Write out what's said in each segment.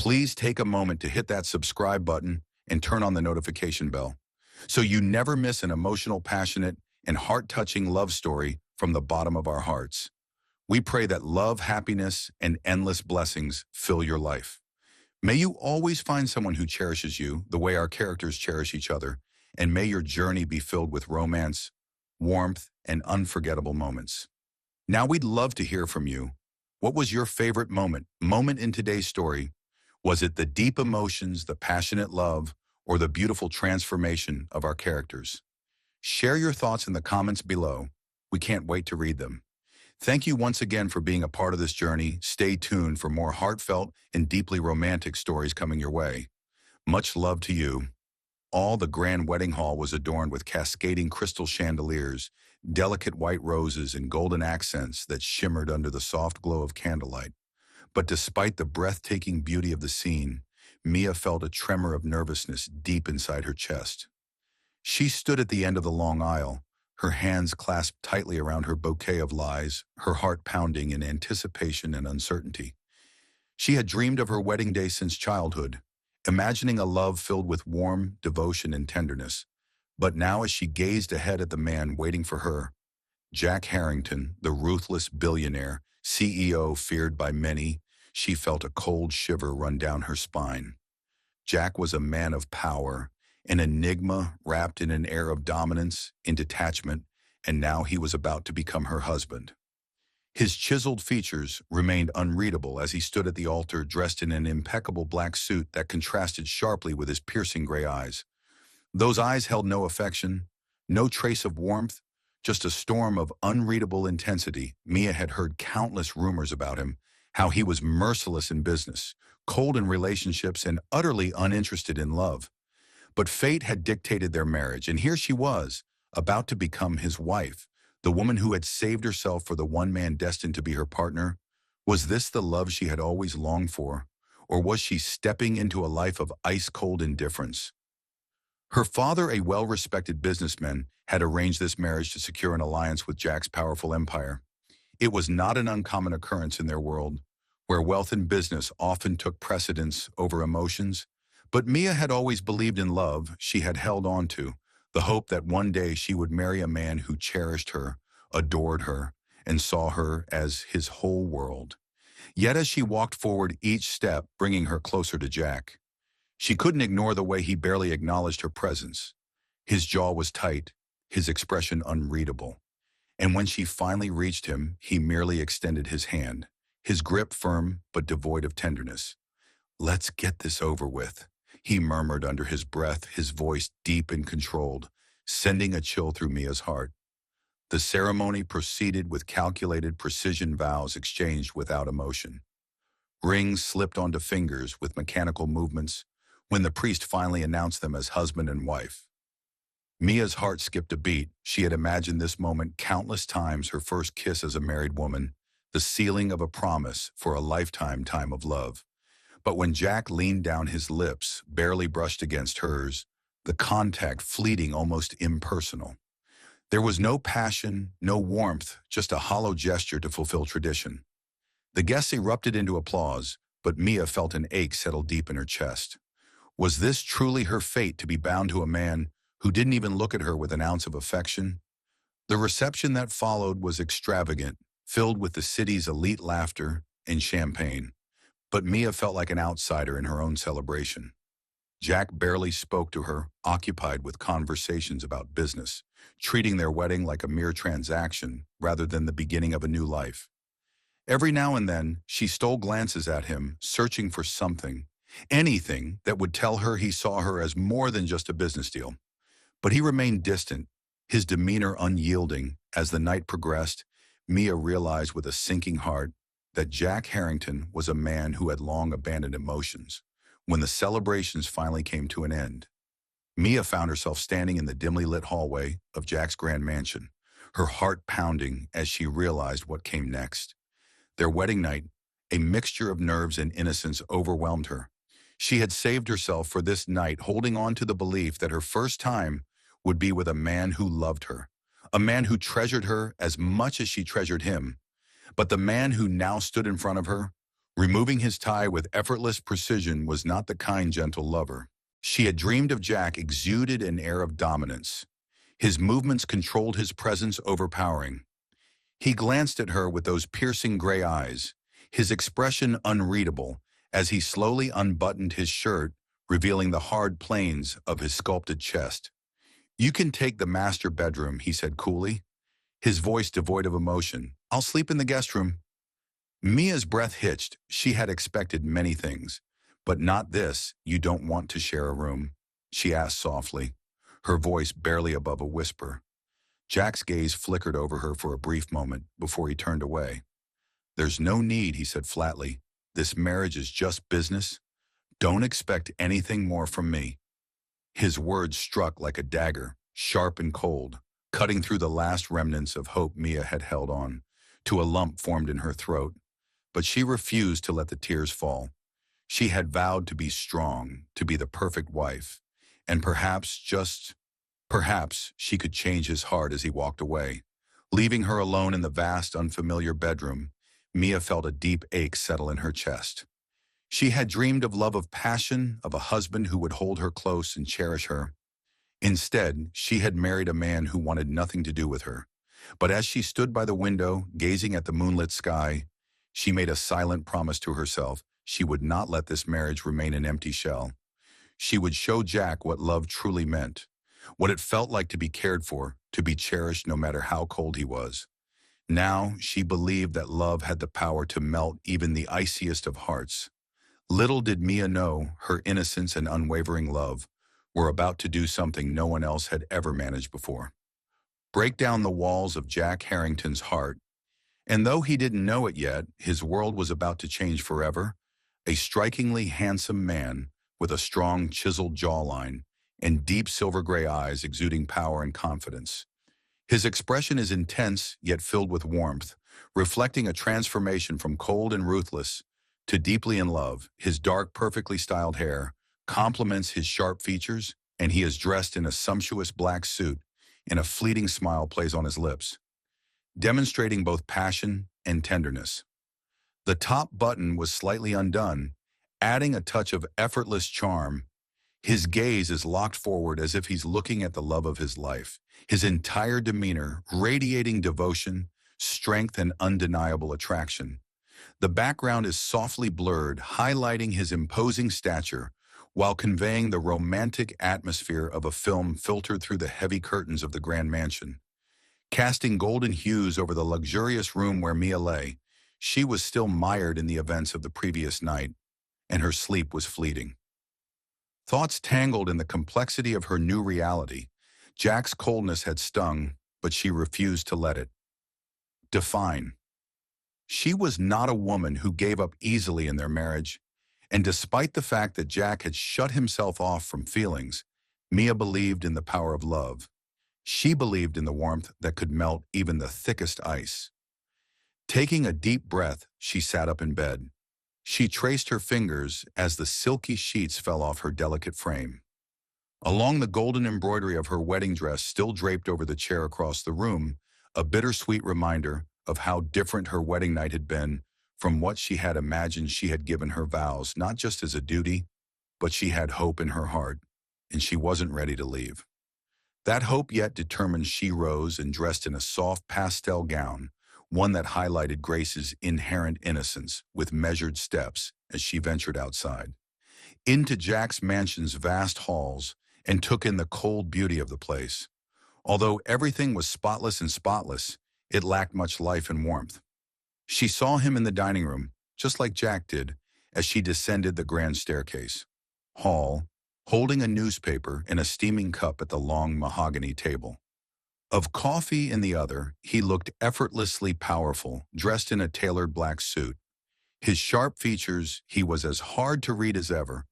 please take a moment to hit that subscribe button and turn on the notification bell so you never miss an emotional, passionate, and heart-touching love story from the bottom of our hearts. We pray that love, happiness, and endless blessings fill your life. May you always find someone who cherishes you the way our characters cherish each other, and may your journey be filled with romance, warmth, and unforgettable moments. Now we'd love to hear from you. What was your favorite moment in today's story? Was it the deep emotions, the passionate love, or the beautiful transformation of our characters? Share your thoughts in the comments below. We can't wait to read them. Thank you once again for being a part of this journey. Stay tuned for more heartfelt and deeply romantic stories coming your way. Much love to you. All the grand wedding hall was adorned with cascading crystal chandeliers, delicate white roses, and golden accents that shimmered under the soft glow of candlelight. But despite the breathtaking beauty of the scene, Mia felt a tremor of nervousness deep inside her chest. She stood at the end of the long aisle, her hands clasped tightly around her bouquet of lies, her heart pounding in anticipation and uncertainty. She had dreamed of her wedding day since childhood, imagining a love filled with warm devotion and tenderness. But now as she gazed ahead at the man waiting for her, Jack Harrington, the ruthless billionaire, CEO feared by many, she felt a cold shiver run down her spine. Jack was a man of power, an enigma wrapped in an air of dominance, in detachment, and now he was about to become her husband. His chiseled features remained unreadable as he stood at the altar dressed in an impeccable black suit that contrasted sharply with his piercing gray eyes. Those eyes held no affection, no trace of warmth, just a storm of unreadable intensity. Mia had heard countless rumors about him, how he was merciless in business, cold in relationships, and utterly uninterested in love. But fate had dictated their marriage, and here she was, about to become his wife, the woman who had saved herself for the one man destined to be her partner. Was this the love she had always longed for, or was she stepping into a life of ice-cold indifference? Her father, a well-respected businessman, had arranged this marriage to secure an alliance with Jack's powerful empire. It was not an uncommon occurrence in their world, where wealth and business often took precedence over emotions. But Mia had always believed in love. She had held on to the hope that one day she would marry a man who cherished her, adored her, and saw her as his whole world. Yet as she walked forward, each step bringing her closer to Jack, she couldn't ignore the way he barely acknowledged her presence. His jaw was tight, his expression unreadable. And when she finally reached him, he merely extended his hand, his grip firm but devoid of tenderness. "Let's get this over with," he murmured under his breath, his voice deep and controlled, sending a chill through Mia's heart. The ceremony proceeded with calculated precision, vows exchanged without emotion. Rings slipped onto fingers with mechanical movements when the priest finally announced them as husband and wife. Mia's heart skipped a beat. She had imagined this moment countless times, her first kiss as a married woman, the sealing of a promise for a lifetime of love. But when Jack leaned down, his lips barely brushed against hers, the contact fleeting, almost impersonal. There was no passion, no warmth, just a hollow gesture to fulfill tradition. The guests erupted into applause, but Mia felt an ache settle deep in her chest. Was this truly her fate, to be bound to a man who didn't even look at her with an ounce of affection? The reception that followed was extravagant, filled with the city's elite laughter and champagne. But Mia felt like an outsider in her own celebration. Jack barely spoke to her, occupied with conversations about business, treating their wedding like a mere transaction rather than the beginning of a new life. Every now and then, she stole glances at him, searching for something, anything that would tell her he saw her as more than just a business deal. But he remained distant, his demeanor unyielding. As the night progressed, Mia realized with a sinking heart that Jack Harrington was a man who had long abandoned emotions. When the celebrations finally came to an end, Mia found herself standing in the dimly lit hallway of Jack's grand mansion, her heart pounding as she realized what came next. Their wedding night, a mixture of nerves and innocence, overwhelmed her. She had saved herself for this night, holding on to the belief that her first time would be with a man who loved her, a man who treasured her as much as she treasured him. But the man who now stood in front of her Removing his tie with effortless precision was not the kind, gentle lover she had dreamed of. Jack exuded an air of dominance. His movements controlled, his presence overpowering. He glanced at her with those piercing gray eyes, his expression unreadable, as he slowly unbuttoned his shirt, revealing the hard planes of his sculpted chest. "You can take the master bedroom," he said coolly, his voice devoid of emotion. "I'll sleep in the guest room." Mia's breath hitched. She had expected many things, but not this. "You don't want to share a room?" she asked softly, her voice barely above a whisper. Jack's gaze flickered over her for a brief moment before he turned away. "There's no need," he said flatly. "This marriage is just business. Don't expect anything more from me." His words struck like a dagger, sharp and cold, cutting through the last remnants of hope Mia had held on to. A lump formed in her throat, but she refused to let the tears fall. She had vowed to be strong, to be the perfect wife, and perhaps she could change his heart. As he walked away, leaving her alone in the vast, unfamiliar bedroom, Mia felt a deep ache settle in her chest. She had dreamed of love, of passion, of a husband who would hold her close and cherish her. Instead, she had married a man who wanted nothing to do with her. But as she stood by the window, gazing at the moonlit sky, she made a silent promise to herself. She would not let this marriage remain an empty shell. She would show Jack what love truly meant, what it felt like to be cared for, to be cherished no matter how cold he was. Now she believed that love had the power to melt even the iciest of hearts. Little did Mia know her innocence and unwavering love were about to do something no one else had ever managed before. Break down the walls of Jack Harrington's heart. And though he didn't know it yet, his world was about to change forever. A strikingly handsome man with a strong, chiseled jawline and deep silver gray eyes exuding power and confidence. His expression is intense yet filled with warmth, reflecting a transformation from cold and ruthless to deeply in love. His dark, perfectly styled hair complements his sharp features, and he is dressed in a sumptuous black suit, and a fleeting smile plays on his lips, demonstrating both passion and tenderness. The top button was slightly undone, adding a touch of effortless charm. His gaze is locked forward as if he's looking at the love of his life, his entire demeanor radiating devotion, strength, and undeniable attraction. The background is softly blurred, highlighting his imposing stature, while conveying the romantic atmosphere of a film filtered through the heavy curtains of the grand mansion. Casting golden hues over the luxurious room where Mia lay, she was still mired in the events of the previous night, and her sleep was fleeting. Thoughts tangled in the complexity of her new reality. Jack's coldness had stung, but she refused to let it define. She was not a woman who gave up easily in their marriage, and despite the fact that Jack had shut himself off from feelings, Mia believed in the power of love. She believed in the warmth that could melt even the thickest ice. Taking a deep breath, she sat up in bed. She traced her fingers as the silky sheets fell off her delicate frame. Along the golden embroidery of her wedding dress still draped over the chair across the room, a bittersweet reminder of how different her wedding night had been from what she had imagined. She had given her vows not just as a duty, but she had hope in her heart, and she wasn't ready to leave. That hope yet determined, she rose and dressed in a soft pastel gown, one that highlighted Grace's inherent innocence, with measured steps as she ventured outside, into Jack's mansion's vast halls, and took in the cold beauty of the place. Although everything was spotless, it lacked much life and warmth. She saw him in the dining room, just like Jack did, as she descended the grand staircase. Hall, holding a newspaper and a steaming cup at the long mahogany table. Of coffee in the other, he looked effortlessly powerful, dressed in a tailored black suit. His sharp features, he was as hard to read as ever,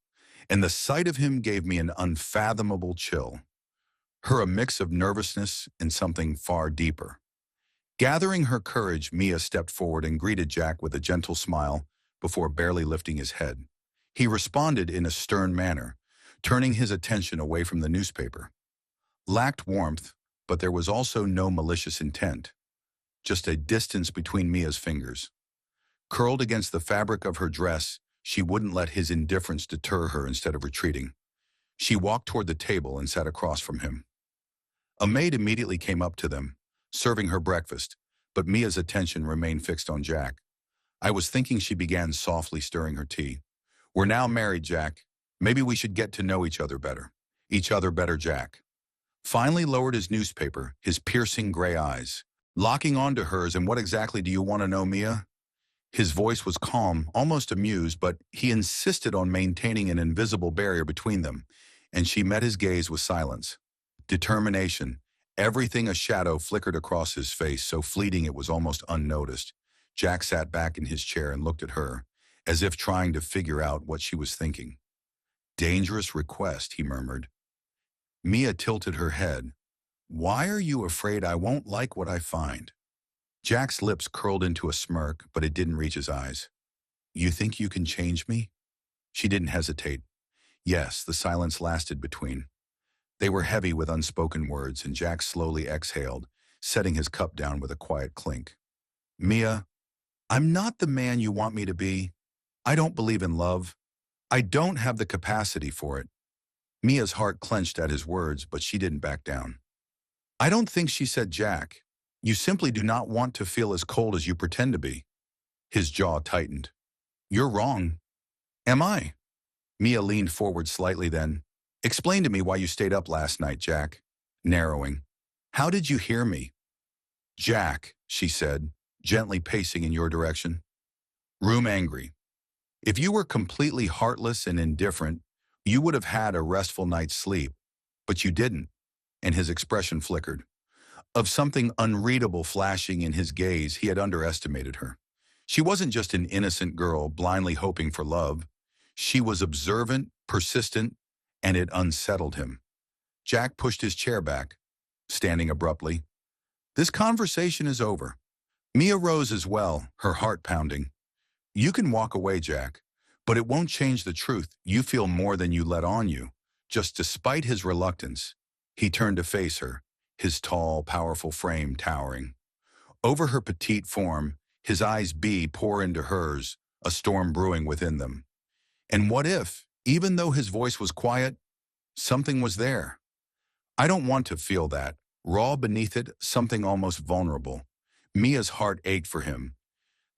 and the sight of him gave me an unfathomable chill. Her a mix of nervousness and something far deeper. Gathering her courage, Mia stepped forward and greeted Jack with a gentle smile before barely lifting his head. He responded in a stern manner, turning his attention away from the newspaper. Lacked warmth, but there was also no malicious intent, just a distance between Mia's fingers. Curled against the fabric of her dress, she wouldn't let his indifference deter her. Instead of retreating, she walked toward the table and sat across from him. A maid immediately came up to them, serving her breakfast, but Mia's attention remained fixed on Jack. I was thinking, she began, softly stirring her tea. We're now married, Jack. Maybe we should get to know each other better. Jack finally lowered his newspaper, his piercing gray eyes locking onto hers. And what exactly do you want to know, Mia? His voice was calm, almost amused, but he insisted on maintaining an invisible barrier between them, and she met his gaze with silence. Determination. Everything a shadow flickered across his face, so fleeting it was almost unnoticed. Jack sat back in his chair and looked at her, as if trying to figure out what she was thinking. Dangerous request, he murmured. Mia tilted her head. Why are you afraid I won't like what I find? Jack's lips curled into a smirk, but it didn't reach his eyes. You think you can change me? She didn't hesitate. Yes, the silence lasted between. They were heavy with unspoken words, and Jack slowly exhaled, setting his cup down with a quiet clink. Mia, I'm not the man you want me to be. I don't believe in love. I don't have the capacity for it. Mia's heart clenched at his words, but she didn't back down. I don't think, she said, Jack. You simply do not want to feel as cold as you pretend to be. His jaw tightened. You're wrong. Am I? Mia leaned forward slightly then. Explain to me why you stayed up last night, Jack. Narrowing. How did you hear me? Jack, she said, gently pacing in your direction. Room angry. If you were completely heartless and indifferent, you would have had a restful night's sleep. But you didn't, and his expression flickered. Of something unreadable flashing in his gaze, he had underestimated her. She wasn't just an innocent girl blindly hoping for love. She was observant, persistent, and it unsettled him. Jack pushed his chair back, standing abruptly. This conversation is over. Mia rose as well, her heart pounding. You can walk away, Jack, but it won't change the truth. You feel more than you let on you. Just despite his reluctance, he turned to face her, his tall, powerful frame towering. Over her petite form, his eyes pour into hers, a storm brewing within them. And what if, even though his voice was quiet, something was there? I don't want to feel that. Raw beneath it, something almost vulnerable. Mia's heart ached for him.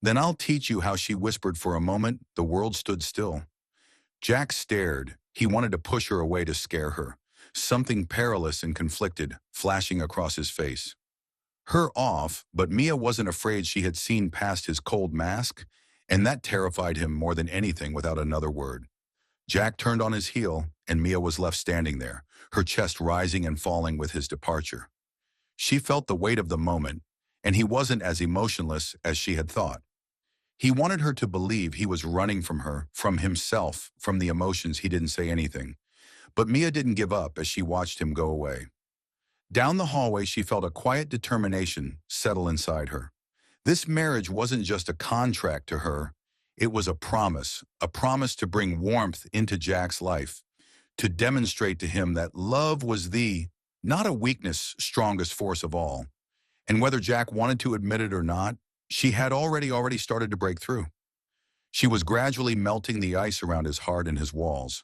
Then I'll teach you how, she whispered. For a moment, the world stood still. Jack stared. He wanted to push her away, to scare her. Something perilous and conflicted, flashing across his face. Her off, but Mia wasn't afraid. She had seen past his cold mask, and that terrified him more than anything. Without another word, Jack turned on his heel, and Mia was left standing there, her chest rising and falling with his departure. She felt the weight of the moment, and he wasn't as emotionless as she had thought. He wanted her to believe he was running from her, from himself, from the emotions. He didn't say anything. But Mia didn't give up as she watched him go away. Down the hallway, she felt a quiet determination settle inside her. This marriage wasn't just a contract to her. It was a promise to bring warmth into Jack's life, to demonstrate to him that love was not a weakness, strongest force of all. And whether Jack wanted to admit it or not, she had already started to break through. She was gradually melting the ice around his heart and his walls.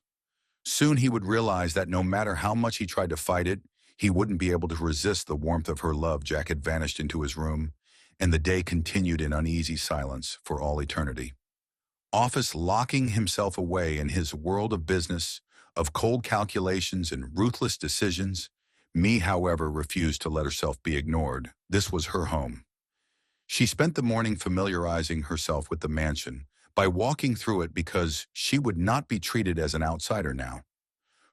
Soon he would realize that no matter how much he tried to fight it, he wouldn't be able to resist the warmth of her love. Jack had vanished into his room, and the day continued in uneasy silence for all eternity. Office locking himself away in his world of business, of cold calculations and ruthless decisions. Mia, however, refused to let herself be ignored. This was her home. She spent the morning familiarizing herself with the mansion, by walking through it, because she would not be treated as an outsider now.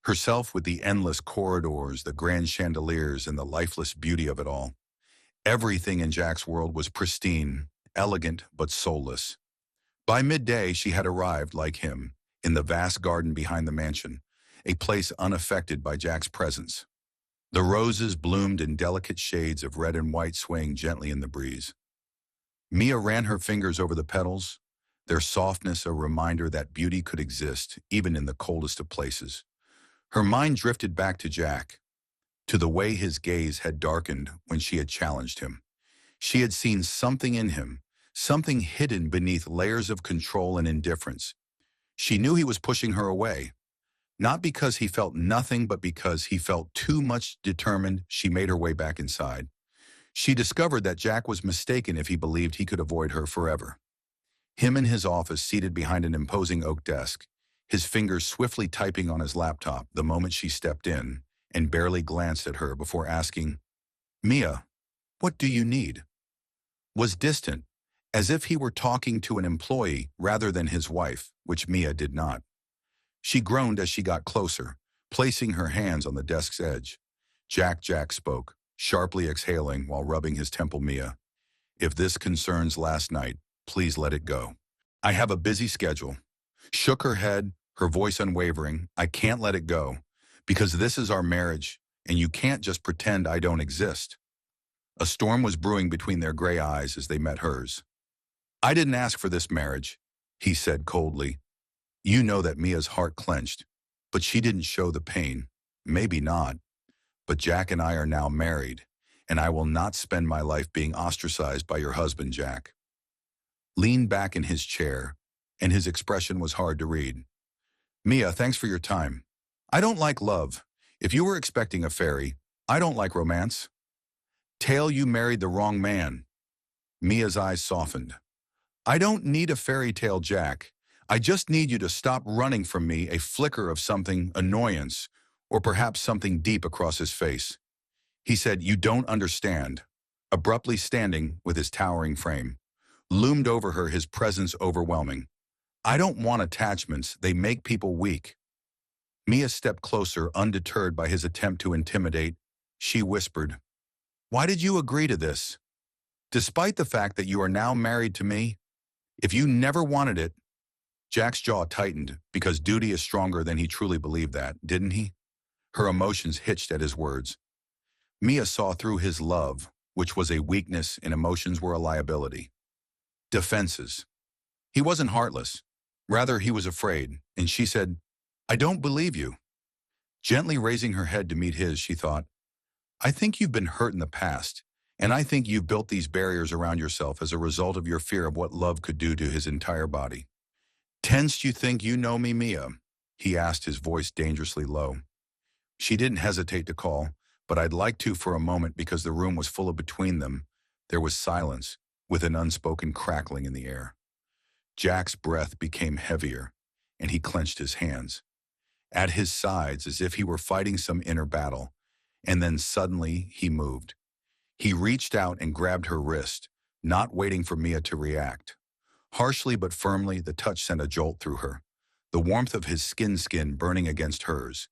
Herself with the endless corridors, the grand chandeliers, and the lifeless beauty of it all. Everything in Jack's world was pristine, elegant, but soulless. By midday, she had arrived, like him, in the vast garden behind the mansion, a place unaffected by Jack's presence. The roses bloomed in delicate shades of red and white, swaying gently in the breeze. Mia ran her fingers over the petals, their softness a reminder that beauty could exist even in the coldest of places. Her mind drifted back to Jack, to the way his gaze had darkened when she had challenged him. She had seen something in him, something hidden beneath layers of control and indifference. She knew he was pushing her away, not because he felt nothing, but because he felt too much. Determined, she made her way back inside. She discovered that Jack was mistaken if he believed he could avoid her forever. Him in his office, seated behind an imposing oak desk, his fingers swiftly typing on his laptop the moment she stepped in and barely glanced at her before asking, "Mia, what do you need?" Was distant, as if he were talking to an employee rather than his wife, which Mia did not. She groaned as she got closer, placing her hands on the desk's edge. Jack spoke, sharply exhaling while rubbing his temple. "Mia, if this concerns last night, please let it go. I have a busy schedule." Shook her head, her voice unwavering. "I can't let it go, because this is our marriage, and you can't just pretend I don't exist." A storm was brewing between their gray eyes as they met hers. "I didn't ask for this marriage," he said coldly. You know that Mia's heart clenched, but she didn't show the pain. "Maybe not, but Jack and I are now married, and I will not spend my life being ostracized by your husband, Jack." Leaned back in his chair, and his expression was hard to read. "Mia, thanks for your time. I don't like love. If you were expecting a fairy, I don't like romance." "Tale, you married the wrong man." Mia's eyes softened. "I don't need a fairy tale, Jack. I just need you to stop running from me." A flicker of something, annoyance, or perhaps something deep across his face. He said, "You don't understand." Abruptly standing with his towering frame, loomed over her, his presence overwhelming. "I don't want attachments. They make people weak." Mia stepped closer, undeterred by his attempt to intimidate. She whispered, "Why did you agree to this? Despite the fact that you are now married to me? If you never wanted it." Jack's jaw tightened, because duty is stronger than he truly believed that, didn't he? Her emotions hitched at his words. Mia saw through his love, which was a weakness, and emotions were a liability. Defenses. He wasn't heartless. Rather, he was afraid, and she said, "I don't believe you." Gently raising her head to meet his, she thought, "I think you've been hurt in the past, and I think you've built these barriers around yourself as a result of your fear of what love could do to his entire body." "Tense, you think you know me, Mia?" he asked, his voice dangerously low. She didn't hesitate to call, "But I'd like to for a moment," because the room was full of between them. There was silence, with an unspoken crackling in the air. Jack's breath became heavier, and he clenched his hands at his sides as if he were fighting some inner battle, and then suddenly he moved. He reached out and grabbed her wrist, not waiting for Mia to react. Harshly but firmly, the touch sent a jolt through her, the warmth of his skin burning against hers.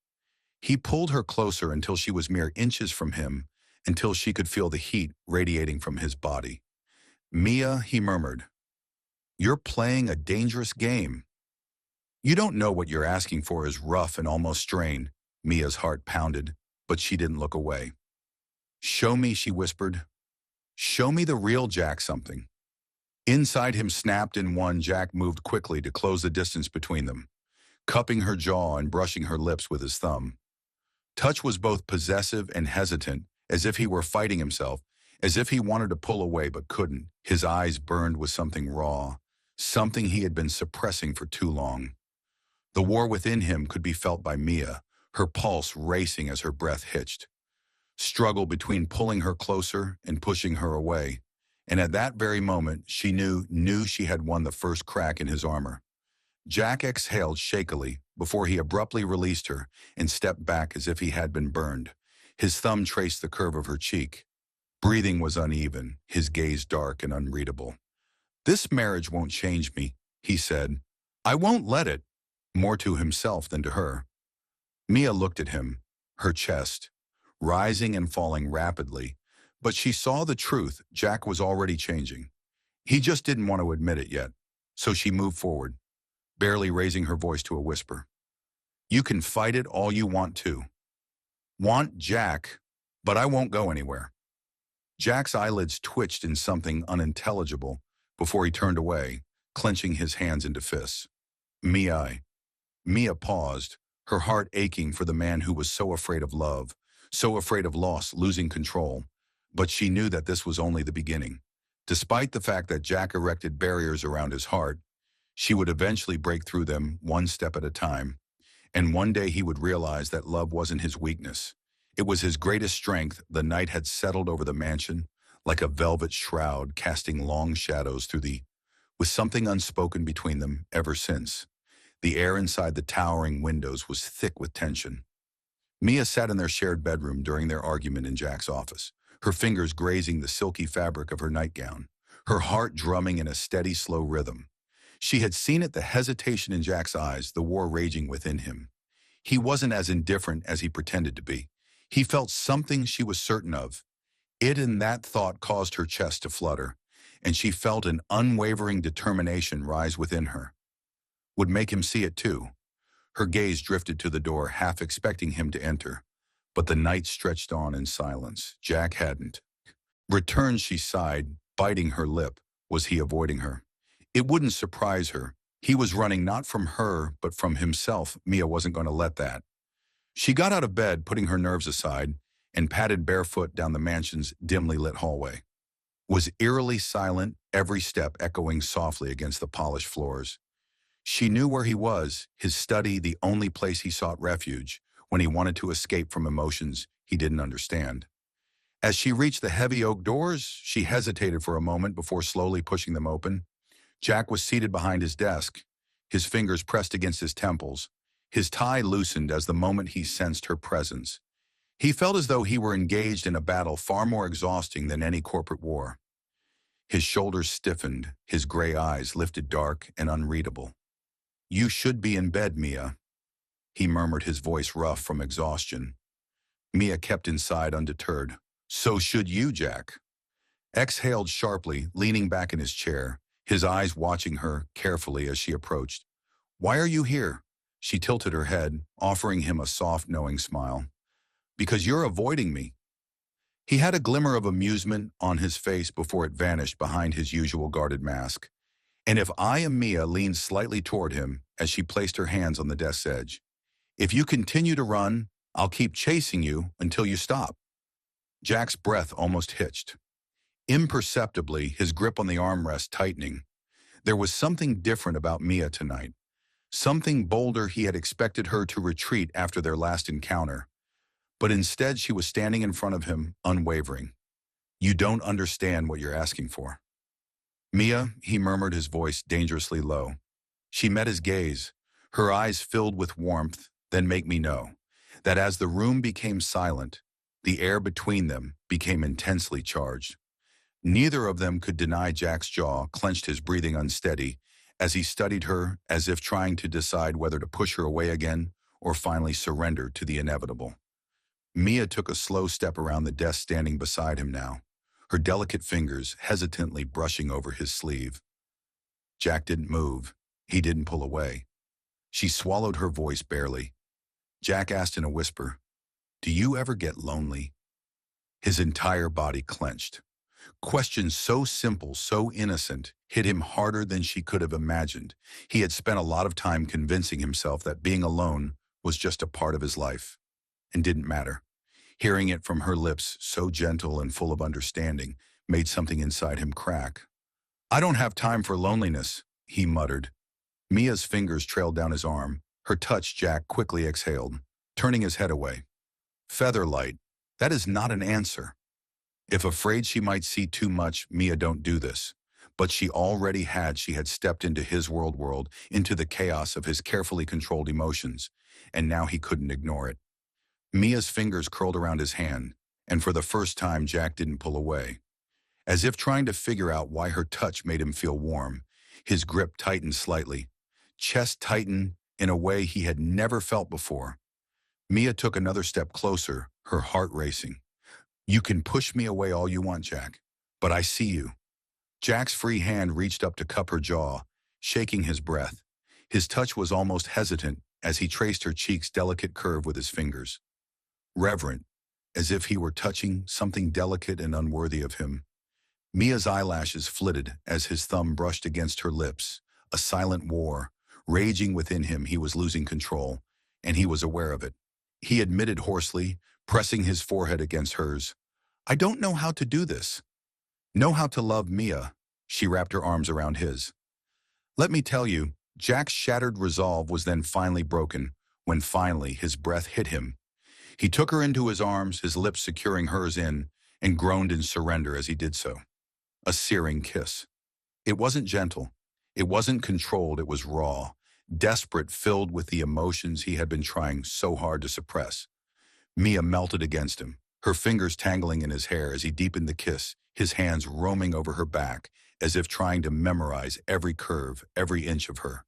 He pulled her closer until she was mere inches from him, until she could feel the heat radiating from his body. "Mia," he murmured, "you're playing a dangerous game. You don't know what you're asking for is rough and almost strained." Mia's heart pounded, but she didn't look away. "Show me," she whispered. "Show me the real Jack something." Inside him snapped in one. Jack moved quickly to close the distance between them, cupping her jaw and brushing her lips with his thumb. Touch was both possessive and hesitant, as if he were fighting himself, as if he wanted to pull away but couldn't. His eyes burned with something raw, something he had been suppressing for too long. The war within him could be felt by Mia, her pulse racing as her breath hitched. Struggle between pulling her closer and pushing her away. And at that very moment, she knew she had won the first crack in his armor. Jack exhaled shakily before he abruptly released her and stepped back as if he had been burned. His thumb traced the curve of her cheek. Breathing was uneven, his gaze dark and unreadable. "This marriage won't change me," he said. "I won't let it," more to himself than to her. Mia looked at him, her chest rising and falling rapidly, but she saw the truth. Jack was already changing. He just didn't want to admit it yet, so she moved forward, barely raising her voice to a whisper. "You can fight it all you want to. Want, Jack, but I won't go anywhere." Jack's eyelids twitched in something unintelligible before he turned away, clenching his hands into fists. Mia paused, her heart aching for the man who was so afraid of love, so afraid of loss, losing control. But she knew that this was only the beginning. Despite the fact that Jack erected barriers around his heart, she would eventually break through them one step at a time. And one day he would realize that love wasn't his weakness. It was his greatest strength. The night had settled over the mansion, like a velvet shroud casting long shadows through with something unspoken between them ever since. The air inside the towering windows was thick with tension. Mia sat in their shared bedroom during their argument in Jack's office, her fingers grazing the silky fabric of her nightgown, her heart drumming in a steady, slow rhythm. She had seen it, the hesitation in Jack's eyes, the war raging within him. He wasn't as indifferent as he pretended to be. He felt something she was certain of. It and that thought caused her chest to flutter, and she felt an unwavering determination rise within her. Would make him see it too. Her gaze drifted to the door, half expecting him to enter. But the night stretched on in silence. Jack hadn't returned, she sighed, biting her lip. Was he avoiding her? It wouldn't surprise her. He was running not from her, but from himself. Mia wasn't going to let that. She got out of bed, putting her nerves aside, and padded barefoot down the mansion's dimly lit hallway. Was eerily silent, every step echoing softly against the polished floors. She knew where he was, his study, the only place he sought refuge when he wanted to escape from emotions he didn't understand. As she reached the heavy oak doors, she hesitated for a moment before slowly pushing them open. Jack was seated behind his desk, his fingers pressed against his temples. His tie loosened as the moment he sensed her presence. He felt as though he were engaged in a battle far more exhausting than any corporate war. His shoulders stiffened, his gray eyes lifted dark and unreadable. "You should be in bed, Mia," he murmured, his voice rough from exhaustion. Mia kept inside undeterred. "So should you, Jack." Exhaled sharply, leaning back in his chair, his eyes watching her carefully as she approached. "Why are you here?" She tilted her head, offering him a soft, knowing smile. "Because you're avoiding me." He had a glimmer of amusement on his face before it vanished behind his usual guarded mask. "And if I am Mia," leaned slightly toward him as she placed her hands on the desk's edge. "If you continue to run, I'll keep chasing you until you stop." Jack's breath almost hitched. Imperceptibly, his grip on the armrest tightening. There was something different about Mia tonight. Something bolder. He had expected her to retreat after their last encounter. But instead, she was standing in front of him, unwavering. "You don't understand what you're asking for." "Mia," he murmured, his voice dangerously low. She met his gaze, her eyes filled with warmth. "Then make me know that as the room became silent, the air between them became intensely charged. Neither of them could deny. Jack's jaw clenched, his breathing unsteady, as he studied her as if trying to decide whether to push her away again or finally surrender to the inevitable. Mia took a slow step around the desk, standing beside him now, her delicate fingers hesitantly brushing over his sleeve. Jack didn't move. He didn't pull away. She swallowed, her voice barely. Jack asked in a whisper, "Do you ever get lonely?" His entire body clenched. Questions so simple, so innocent, hit him harder than she could have imagined. He had spent a lot of time convincing himself that being alone was just a part of his life and didn't matter. Hearing it from her lips, so gentle and full of understanding, made something inside him crack. "I don't have time for loneliness," he muttered. Mia's fingers trailed down his arm. Her touch. Jack quickly exhaled, turning his head away. "Featherlight, that is not an answer." If afraid she might see too much, Mia, don't do this. But she already had. She had stepped into his world, into the chaos of his carefully controlled emotions, and now he couldn't ignore it. Mia's fingers curled around his hand, and for the first time Jack didn't pull away. As if trying to figure out why her touch made him feel warm, his grip tightened slightly. Chest tightened in a way he had never felt before. Mia took another step closer, her heart racing. "You can push me away all you want, Jack, but I see you." Jack's free hand reached up to cup her jaw, shaking his breath. His touch was almost hesitant as he traced her cheek's delicate curve with his fingers. Reverent, as if he were touching something delicate and unworthy of him. Mia's eyelashes flitted as his thumb brushed against her lips. A silent war, raging within him. He was losing control, and he was aware of it. He admitted hoarsely, pressing his forehead against hers, "I don't know how to do this." Know how to love Mia. She wrapped her arms around his. Let me tell you, Jack's shattered resolve was then finally broken when finally his breath hit him. He took her into his arms, his lips securing hers in, and groaned in surrender as he did so. A searing kiss. It wasn't gentle. It wasn't controlled. It was raw, desperate, filled with the emotions he had been trying so hard to suppress. Mia melted against him, her fingers tangling in his hair as he deepened the kiss, his hands roaming over her back, as if trying to memorize every curve, every inch of her.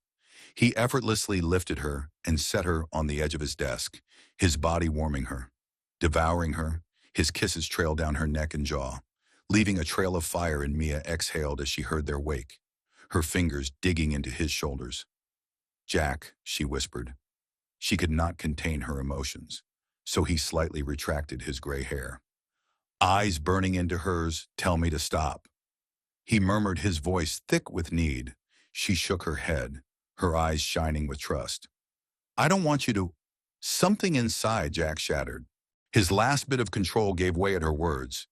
He effortlessly lifted her and set her on the edge of his desk, his body warming her, devouring her. His kisses trailed down her neck and jaw, leaving a trail of fire, and Mia exhaled as she heard their wake, her fingers digging into his shoulders. Jack, she whispered. She could not contain her emotions, so he slightly retracted his gray hair. Eyes burning into hers, tell me to stop. He murmured, his voice thick with need. She shook her head, her eyes shining with trust. I don't want you to. Something inside Jack shattered. His last bit of control gave way at her words,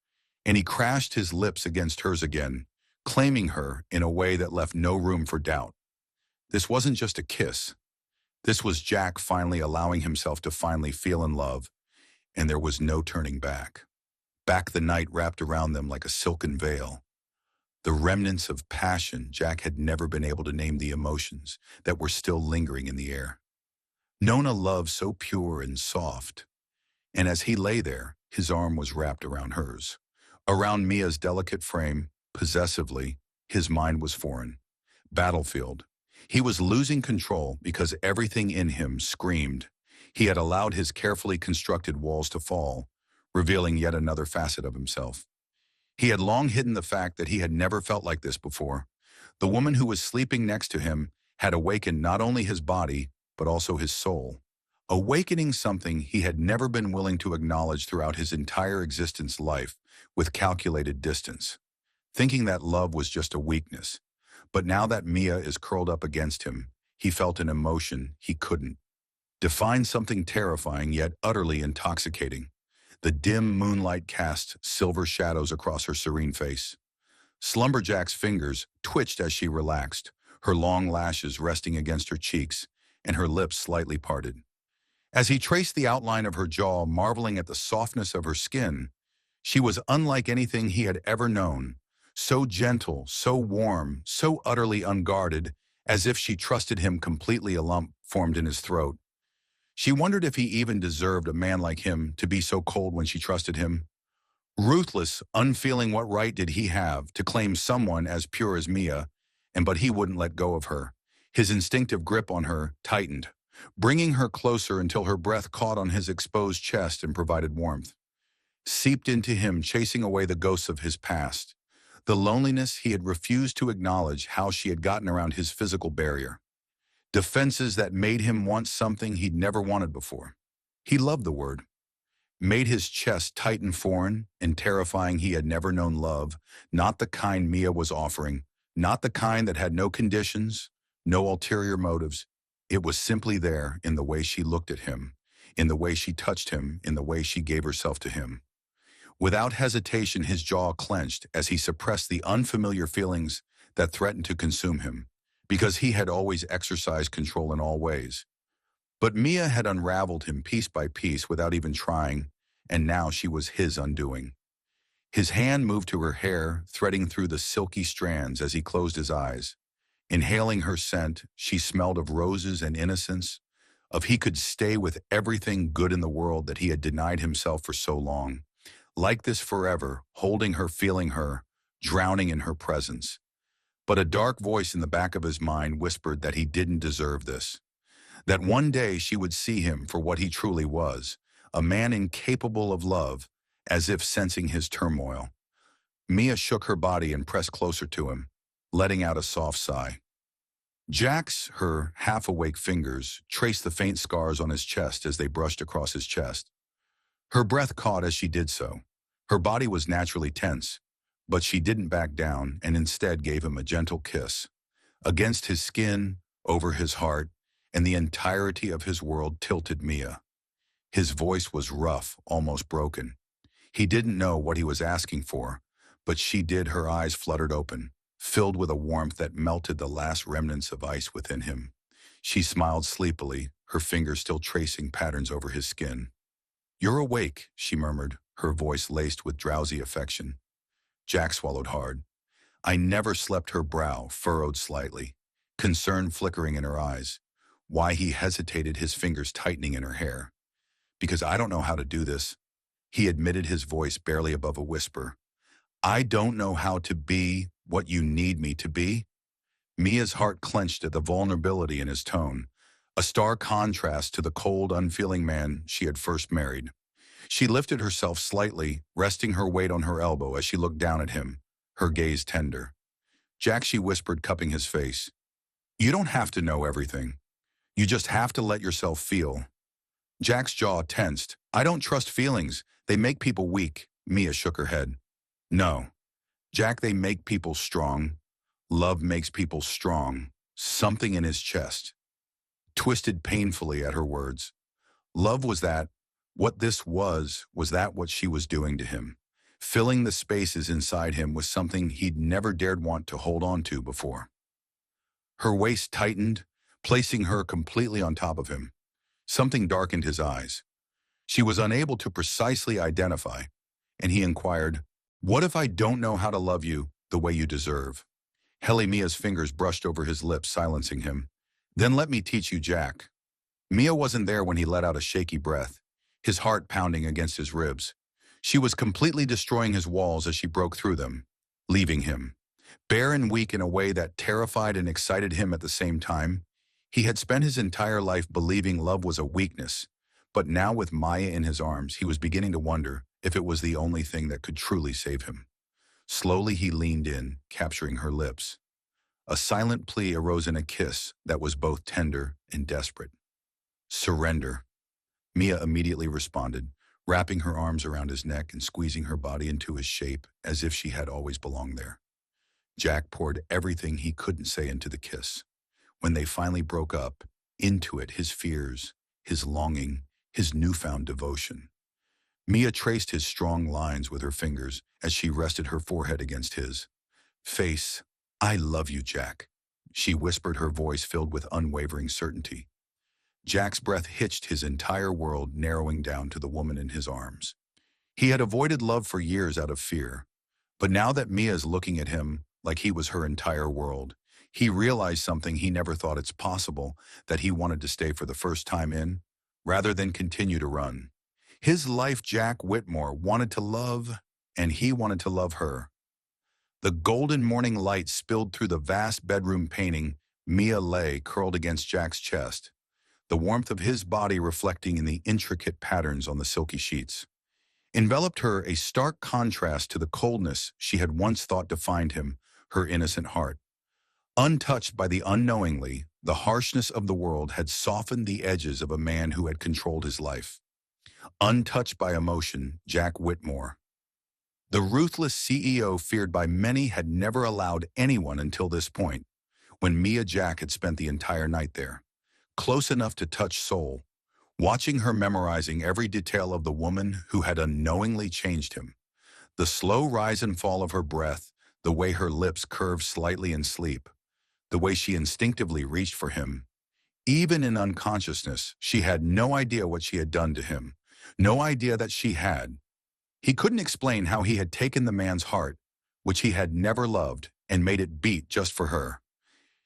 and he crashed his lips against hers again, claiming her in a way that left no room for doubt. This wasn't just a kiss. This was Jack finally allowing himself to finally feel in love, and there was no turning back. Back the night wrapped around them like a silken veil. The remnants of passion. Jack had never been able to name the emotions that were still lingering in the air. Known a love so pure and soft, and as he lay there, his arm was wrapped around hers. Around Mia's delicate frame, possessively, his mind was foreign. Battlefield. He was losing control because everything in him screamed. He had allowed his carefully constructed walls to fall, revealing yet another facet of himself. He had long hidden the fact that he had never felt like this before. The woman who was sleeping next to him had awakened not only his body, but also his soul. Awakening something he had never been willing to acknowledge throughout his entire existence life with calculated distance, thinking that love was just a weakness. But now that Mia is curled up against him, he felt an emotion he couldn't define, something terrifying yet utterly intoxicating. The dim moonlight cast silver shadows across her serene face. Slumberjack's fingers twitched as she relaxed, her long lashes resting against her cheeks and her lips slightly parted. As he traced the outline of her jaw, marveling at the softness of her skin, she was unlike anything he had ever known, so gentle, so warm, so utterly unguarded, as if she trusted him completely. A lump formed in his throat. She wondered if he even deserved a man like him to be so cold when she trusted him. Ruthless, unfeeling, what right did he have to claim someone as pure as Mia? But he wouldn't let go of her. His instinctive grip on her tightened, bringing her closer until her breath caught on his exposed chest and provided warmth. Seeped into him, chasing away the ghosts of his past. The loneliness he had refused to acknowledge, how she had gotten around his physical barrier. Defenses that made him want something he'd never wanted before. He loved the word. Made his chest tighten, foreign and terrifying. He had never known love, not the kind Mia was offering, not the kind that had no conditions, no ulterior motives. It was simply there, in the way she looked at him, in the way she touched him, in the way she gave herself to him. Without hesitation, his jaw clenched as he suppressed the unfamiliar feelings that threatened to consume him, because he had always exercised control in all ways. But Mia had unraveled him piece by piece without even trying, and now she was his undoing. His hand moved to her hair, threading through the silky strands as he closed his eyes. Inhaling her scent, she smelled of roses and innocence, of he could stay with everything good in the world that he had denied himself for so long. Like this forever, holding her, feeling her, drowning in her presence. But a dark voice in the back of his mind whispered that he didn't deserve this. That one day she would see him for what he truly was, a man incapable of love, as if sensing his turmoil. Mia shook her body and pressed closer to him, letting out a soft sigh. Jack's, her half-awake fingers, traced the faint scars on his chest as they brushed across his chest. Her breath caught as she did so. Her body was naturally tense, but she didn't back down and instead gave him a gentle kiss. Against his skin, over his heart, and the entirety of his world tilted Mia. His voice was rough, almost broken. He didn't know what he was asking for, But she did, her eyes fluttered open, filled with a warmth that melted the last remnants of ice within him. She smiled sleepily, her fingers still tracing patterns over his skin. "You're awake," she murmured, her voice laced with drowsy affection. Jack swallowed hard. I never slept, her brow furrowed slightly, concern flickering in her eyes. Why he hesitated, his fingers tightening in her hair. "Because I don't know how to do this," he admitted, his voice barely above a whisper. "I don't know how to be what you need me to be." Mia's heart clenched at the vulnerability in his tone, a stark contrast to the cold, unfeeling man she had first married. She lifted herself slightly, resting her weight on her elbow as she looked down at him, her gaze tender. "Jack," she whispered, cupping his face, "you don't have to know everything. You just have to let yourself feel." Jack's jaw tensed. "I don't trust feelings. They make people weak." Mia shook her head. "No, Jack, they make people strong. Love makes people strong." Something in his chest twisted painfully at her words. Love, was that what this was? Was that what she was doing to him? Filling the spaces inside him with something he'd never dared want to hold on to before. Her waist tightened, placing her completely on top of him. Something darkened his eyes. She was unable to precisely identify, and he inquired, "What if I don't know how to love you the way you deserve?" Mia's fingers brushed over his lips, silencing him. "Then let me teach you, Jack." Mia wasn't there when he let out a shaky breath, his heart pounding against his ribs. She was completely destroying his walls as she broke through them, leaving him bare and weak in a way that terrified and excited him at the same time. He had spent his entire life believing love was a weakness, but now with Maya in his arms, he was beginning to wonder if it was the only thing that could truly save him. Slowly he leaned in, capturing her lips. A silent plea arose in a kiss that was both tender and desperate. "Surrender." Mia immediately responded, wrapping her arms around his neck and squeezing her body into his shape as if she had always belonged there. Jack poured everything he couldn't say into the kiss. When they finally broke up, into it, his fears, his longing, his newfound devotion. Mia traced his strong lines with her fingers as she rested her forehead against his face. "I love you, Jack," she whispered, her voice filled with unwavering certainty. Jack's breath hitched, his entire world narrowing down to the woman in his arms. He had avoided love for years out of fear, but now that Mia's looking at him like he was her entire world, he realized something he never thought it's possible, that he wanted to stay for the first time in, rather than continue to run. His life, Jack Whitmore, wanted to love, and he wanted to love her. The golden morning light spilled through the vast bedroom painting. Mia lay curled against Jack's chest, the warmth of his body reflecting in the intricate patterns on the silky sheets. Enveloped her, a stark contrast to the coldness she had once thought defined him, her innocent heart. Untouched by the unknowingly, the harshness of the world had softened the edges of a man who had controlled his life. Untouched by emotion, Jack Whitmore, the ruthless CEO feared by many, had never allowed anyone until this point, when Mia Jack had spent the entire night there, close enough to touch soul, watching her, memorizing every detail of the woman who had unknowingly changed him. The slow rise and fall of her breath, the way her lips curved slightly in sleep, the way she instinctively reached for him. Even in unconsciousness, she had no idea what she had done to him, no idea that she had. He couldn't explain how he had taken the man's heart, which he had never loved, and made it beat just for her.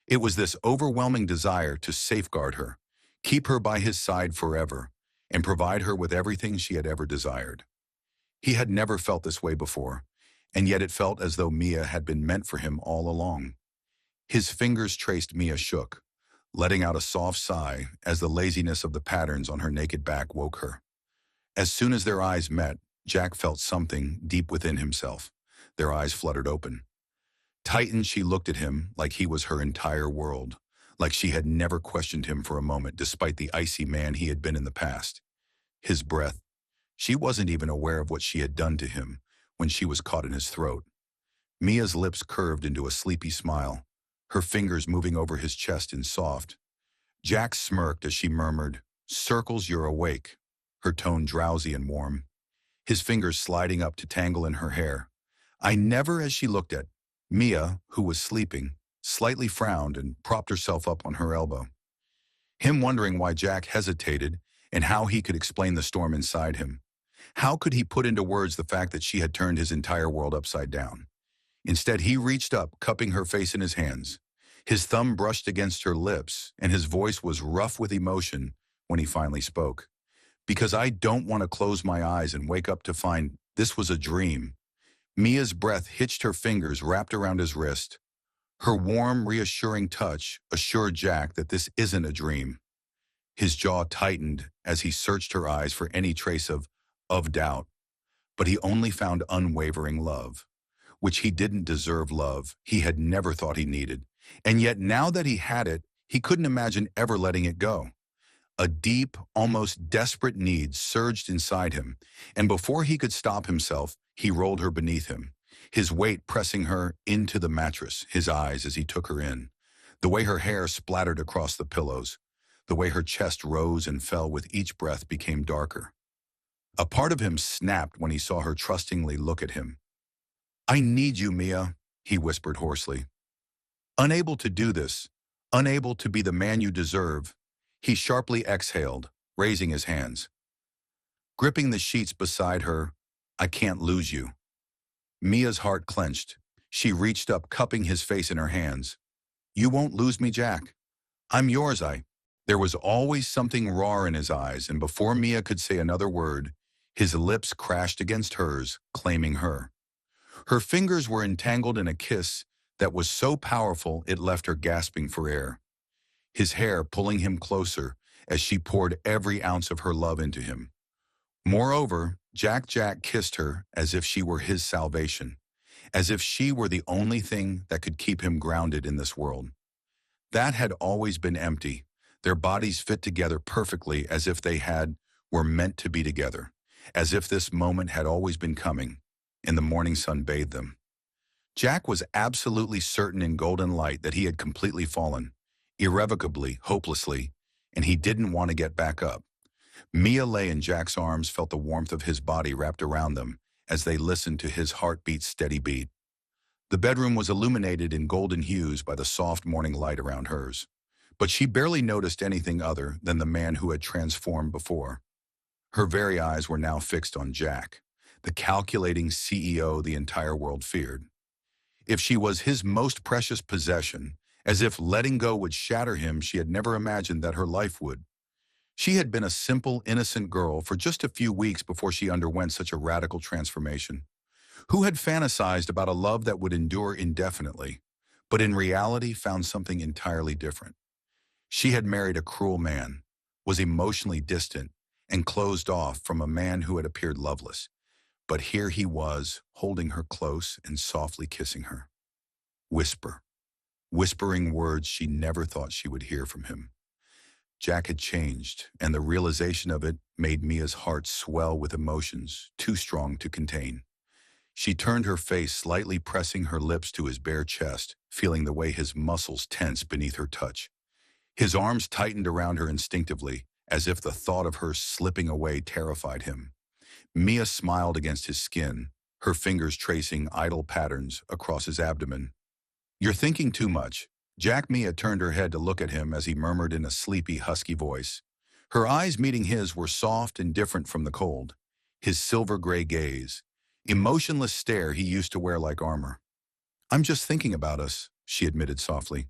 It was this overwhelming desire to safeguard her, keep her by his side forever, and provide her with everything she had ever desired. He had never felt this way before, and yet it felt as though Mia had been meant for him all along. His fingers traced. Mia shook, letting out a soft sigh as the laziness of the patterns on her naked back woke her. As soon as their eyes met, Jack felt something deep within himself. Their eyes fluttered open. Tightened, she looked at him like he was her entire world, like she had never questioned him for a moment despite the icy man he had been in the past. His breath. She wasn't even aware of what she had done to him when she was caught in his throat. Mia's lips curved into a sleepy smile, her fingers moving over his chest in soft. Jack smirked as she murmured, "Circles, you're awake," her tone drowsy and warm, his fingers sliding up to tangle in her hair. I never, as she looked at Mia, who was sleeping, slightly frowned and propped herself up on her elbow. Him wondering why Jack hesitated and how he could explain the storm inside him. How could he put into words the fact that she had turned his entire world upside down? Instead, he reached up, cupping her face in his hands. His thumb brushed against her lips, and his voice was rough with emotion when he finally spoke. Because I don't want to close my eyes and wake up to find this was a dream. Mia's breath hitched her fingers wrapped around his wrist. Her warm, reassuring touch assured Jack that this isn't a dream. His jaw tightened as he searched her eyes for any trace of doubt, but he only found unwavering love, which he didn't deserve love he had never thought he needed. And yet now that he had it, he couldn't imagine ever letting it go. A deep, almost desperate need surged inside him, and before he could stop himself, he rolled her beneath him, his weight pressing her into the mattress, his eyes as he took her in. The way her hair splattered across the pillows, the way her chest rose and fell with each breath became darker. A part of him snapped when he saw her trustingly look at him. "I need you, Mia," he whispered hoarsely. Unable to do this, unable to be the man you deserve, he sharply exhaled, raising his hands. Gripping the sheets beside her, "I can't lose you." Mia's heart clenched. She reached up, cupping his face in her hands. "You won't lose me, Jack. I'm yours, There was always something raw in his eyes, and before Mia could say another word, his lips crashed against hers, claiming her. Her fingers were entangled in a kiss that was so powerful it left her gasping for air. His hair pulling him closer as she poured every ounce of her love into him. Moreover, Jack kissed her as if she were his salvation, as if she were the only thing that could keep him grounded in this world. That had always been empty. Their bodies fit together perfectly as if were meant to be together, as if this moment had always been coming, and the morning sun bathed them. Jack was absolutely certain in golden light that he had completely fallen, irrevocably, hopelessly, and he didn't want to get back up. Mia lay in Jack's arms, felt the warmth of his body wrapped around them as they listened to his heartbeat's steady beat. The bedroom was illuminated in golden hues by the soft morning light around hers, but she barely noticed anything other than the man who had transformed before. Her very eyes were now fixed on Jack, the calculating CEO the entire world feared. If she was his most precious possession, as if letting go would shatter him, she had never imagined that her life would. She had been a simple, innocent girl for just a few weeks before she underwent such a radical transformation, who had fantasized about a love that would endure indefinitely, but in reality found something entirely different. She had married a cruel man, was emotionally distant, and closed off from a man who had appeared loveless. But here he was, holding her close and softly kissing her. Whispering words she never thought she would hear from him. Jack had changed, and the realization of it made Mia's heart swell with emotions too strong to contain. She turned her face, slightly pressing her lips to his bare chest, feeling the way his muscles tense beneath her touch. His arms tightened around her instinctively, as if the thought of her slipping away terrified him. Mia smiled against his skin, her fingers tracing idle patterns across his abdomen. "You're thinking too much." Mia turned her head to look at him as he murmured in a sleepy, husky voice. Her eyes meeting his were soft and different from the cold. His silver-gray gaze, emotionless stare he used to wear like armor. "I'm just thinking about us," she admitted softly.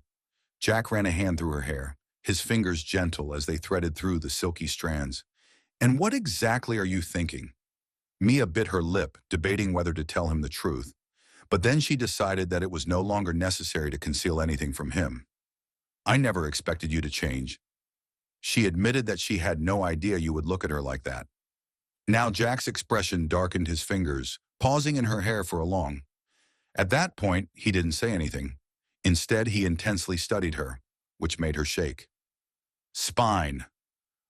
Jack ran a hand through her hair, his fingers gentle as they threaded through the silky strands. "And what exactly are you thinking?" Mia bit her lip, debating whether to tell him the truth. But then she decided that it was no longer necessary to conceal anything from him. "I never expected you to change." She admitted that she had no idea you would look at her like that. Now Jack's expression darkened his fingers, pausing in her hair for a long. At that point, he didn't say anything. Instead, he intensely studied her, which made her shake. "Spine.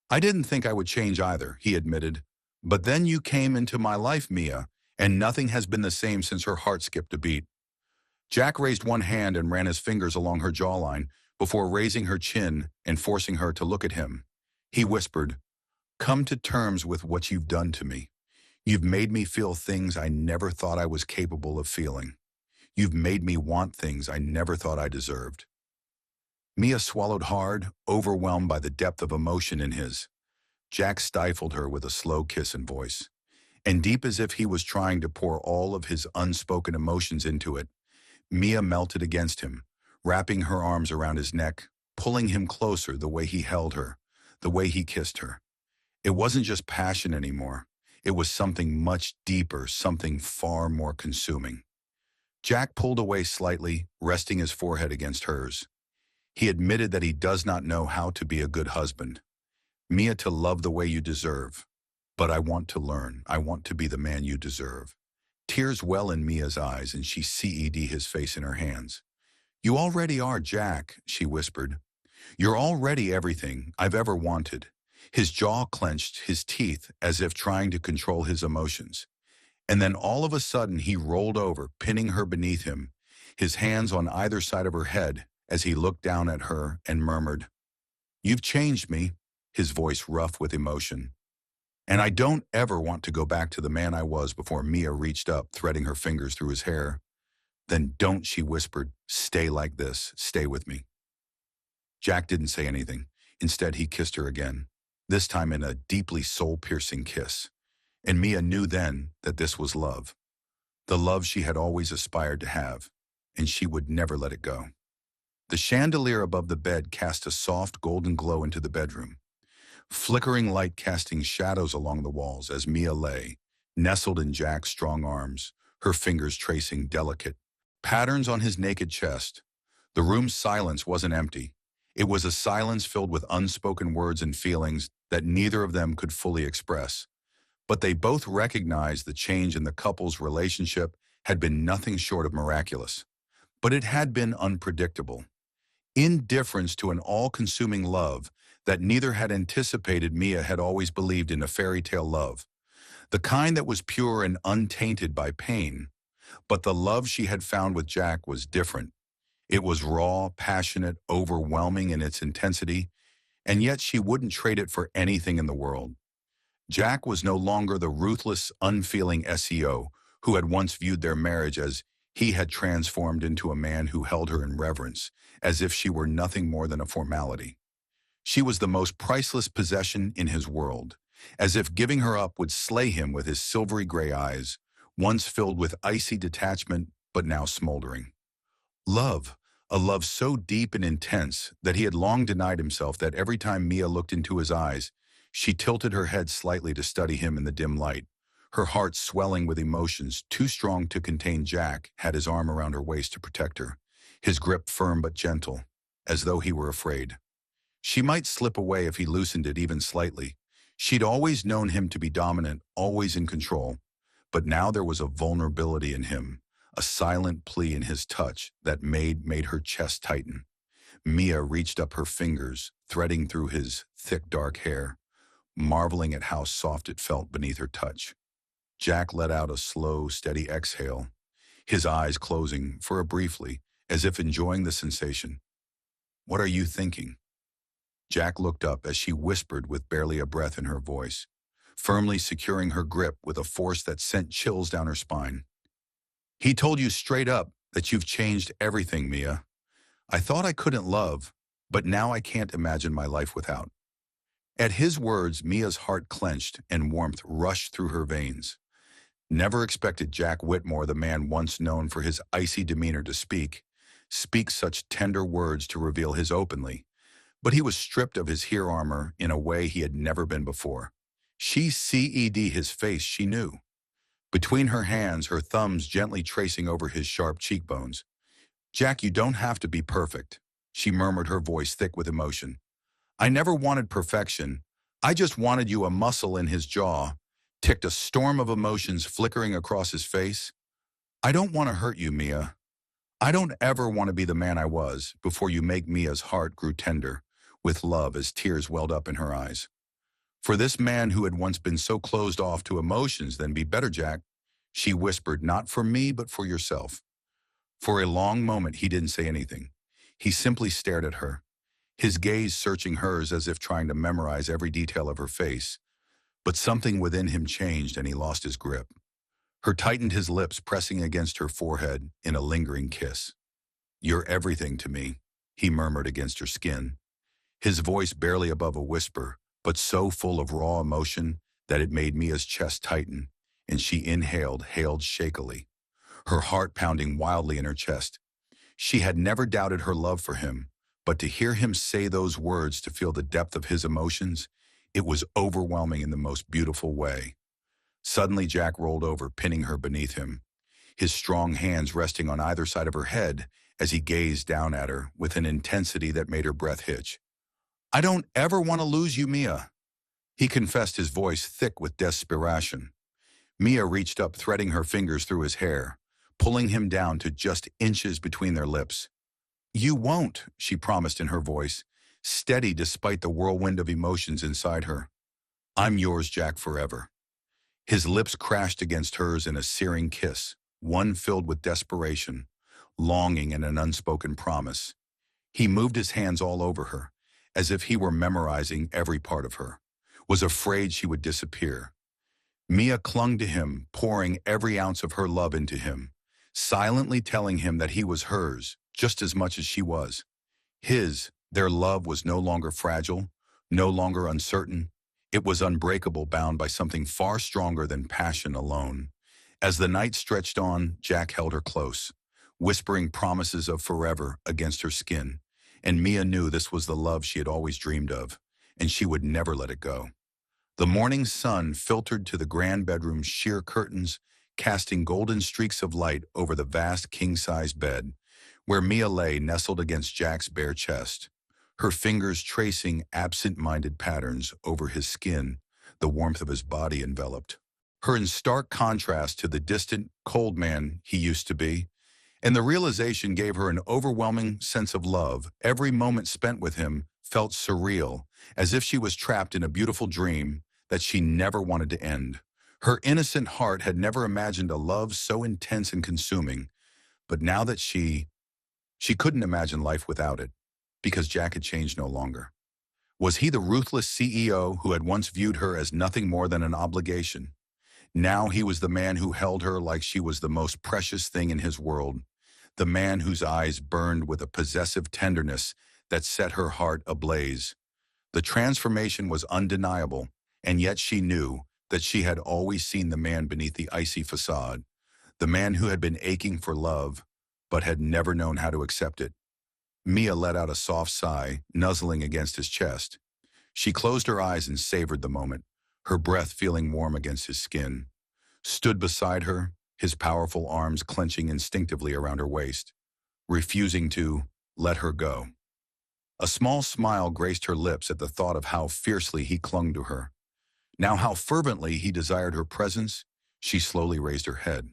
I didn't think I would change either," he admitted. "But then you came into my life, Mia, and nothing has been the same since." Her heart skipped a beat. Jack raised one hand and ran his fingers along her jawline before raising her chin and forcing her to look at him. He whispered, "Come to terms with what you've done to me. You've made me feel things I never thought I was capable of feeling. You've made me want things I never thought I deserved. Mia swallowed hard, overwhelmed by the depth of emotion in his. Jack stifled her with a slow kiss and voice. And deep as if he was trying to pour all of his unspoken emotions into it, Mia melted against him, wrapping her arms around his neck, pulling him closer the way he held her, the way he kissed her. It wasn't just passion anymore. It was something much deeper, something far more consuming. Jack pulled away slightly, resting his forehead against hers. He admitted that he does not know how to be a good husband. Mia, to love the way you deserve. But I want to learn. I want to be the man you deserve. Tears well in Mia's eyes, and she CED his face in her hands. You already are, Jack, she whispered. You're already everything I've ever wanted. His jaw clenched, his teeth as if trying to control his emotions. And then all of a sudden he rolled over, pinning her beneath him, his hands on either side of her head as he looked down at her and murmured, You've changed me, his voice rough with emotion. And I don't ever want to go back to the man I was before. Mia reached up, threading her fingers through his hair. Then don't, she whispered. Stay like this. Stay with me. Jack didn't say anything. Instead, he kissed her again, this time in a deeply soul-piercing kiss. And Mia knew then that this was love. The love she had always aspired to have, and she would never let it go. The chandelier above the bed cast a soft golden glow into the bedroom, flickering light casting shadows along the walls as Mia lay, nestled in Jack's strong arms, her fingers tracing delicate patterns on his naked chest. The room's silence wasn't empty. It was a silence filled with unspoken words and feelings that neither of them could fully express. But they both recognized the change in the couple's relationship had been nothing short of miraculous. But it had been unpredictable. Indifference to an all-consuming love that neither had anticipated. Mia had always believed in a fairy tale love, the kind that was pure and untainted by pain. But the love she had found with Jack was different. It was raw, passionate, overwhelming in its intensity, and yet she wouldn't trade it for anything in the world. Jack was no longer the ruthless, unfeeling SEO who had once viewed their marriage as. He had transformed into a man who held her in reverence, as if she were nothing more than a formality. She was the most priceless possession in his world, as if giving her up would slay him with his silvery gray eyes, once filled with icy detachment, but now smoldering. Love, a love so deep and intense that he had long denied himself that every time Mia looked into his eyes, she tilted her head slightly to study him in the dim light. Her heart swelling with emotions too strong to contain. Jack had his arm around her waist to protect her, his grip firm but gentle, as though he were afraid she might slip away if he loosened it even slightly. She'd always known him to be dominant, always in control, but now there was a vulnerability in him, a silent plea in his touch that made her chest tighten. Mia reached up her fingers, threading through his thick dark hair, marveling at how soft it felt beneath her touch. Jack let out a slow, steady exhale, his eyes closing for a briefly, as if enjoying the sensation. What are you thinking? Jack looked up as she whispered with barely a breath in her voice, firmly securing her grip with a force that sent chills down her spine. He told you straight up that you've changed everything, Mia. I thought I couldn't love, but now I can't imagine my life without. At his words, Mia's heart clenched and warmth rushed through her veins. Never expected Jack Whitmore, the man once known for his icy demeanor, to speak such tender words to reveal his openly. But he was stripped of his hair armor in a way he had never been before. She CED his face, she knew. Between her hands, her thumbs gently tracing over his sharp cheekbones. Jack, you don't have to be perfect, she murmured, her voice thick with emotion. I never wanted perfection. I just wanted you. A muscle in his jaw ticked, a storm of emotions flickering across his face. I don't want to hurt you, Mia. I don't ever want to be the man I was before you. Make. Mia's heart grew tender with love as tears welled up in her eyes. For this man who had once been so closed off to emotions. Then be better, Jack, she whispered, not for me, but for yourself. For a long moment he didn't say anything. He simply stared at her, his gaze searching hers as if trying to memorize every detail of her face. But something within him changed and he lost his grip. Her tightened his lips, pressing against her forehead in a lingering kiss. "You're everything to me," he murmured against her skin, his voice barely above a whisper, but so full of raw emotion that it made Mia's chest tighten, and she hailed shakily, her heart pounding wildly in her chest. She had never doubted her love for him, but to hear him say those words, to feel the depth of his emotions, it was overwhelming in the most beautiful way. Suddenly Jack rolled over, pinning her beneath him, his strong hands resting on either side of her head as he gazed down at her with an intensity that made her breath hitch. "I don't ever want to lose you, Mia," he confessed, his voice thick with desperation. Mia reached up, threading her fingers through his hair, pulling him down to just inches between their lips. "You won't," she promised in her voice, steady despite the whirlwind of emotions inside her. "I'm yours, Jack, forever." His lips crashed against hers in a searing kiss, one filled with desperation, longing, and an unspoken promise. He moved his hands all over her, as if he were memorizing every part of her, was afraid she would disappear. Mia clung to him, pouring every ounce of her love into him, silently telling him that he was hers just as much as she was. Their love was no longer fragile, no longer uncertain. It was unbreakable, bound by something far stronger than passion alone. As the night stretched on, Jack held her close, whispering promises of forever against her skin, and Mia knew this was the love she had always dreamed of, and she would never let it go. The morning sun filtered to the grand bedroom's sheer curtains, casting golden streaks of light over the vast king-size bed, where Mia lay nestled against Jack's bare chest, her fingers tracing absent-minded patterns over his skin, the warmth of his body enveloped her in stark contrast to the distant, cold man he used to be, and the realization gave her an overwhelming sense of love. Every moment spent with him felt surreal, as if she was trapped in a beautiful dream that she never wanted to end. Her innocent heart had never imagined a love so intense and consuming, but now that she couldn't imagine life without it, because Jack had changed no longer. Was he the ruthless CEO who had once viewed her as nothing more than an obligation? Now he was the man who held her like she was the most precious thing in his world, the man whose eyes burned with a possessive tenderness that set her heart ablaze. The transformation was undeniable, and yet she knew that she had always seen the man beneath the icy facade, the man who had been aching for love, but had never known how to accept it. Mia let out a soft sigh, nuzzling against his chest. She closed her eyes and savored the moment, her breath feeling warm against his skin. Stood beside her, his powerful arms clenching instinctively around her waist, refusing to let her go. A small smile graced her lips at the thought of how fiercely he clung to her. Now how fervently he desired her presence. She slowly raised her head,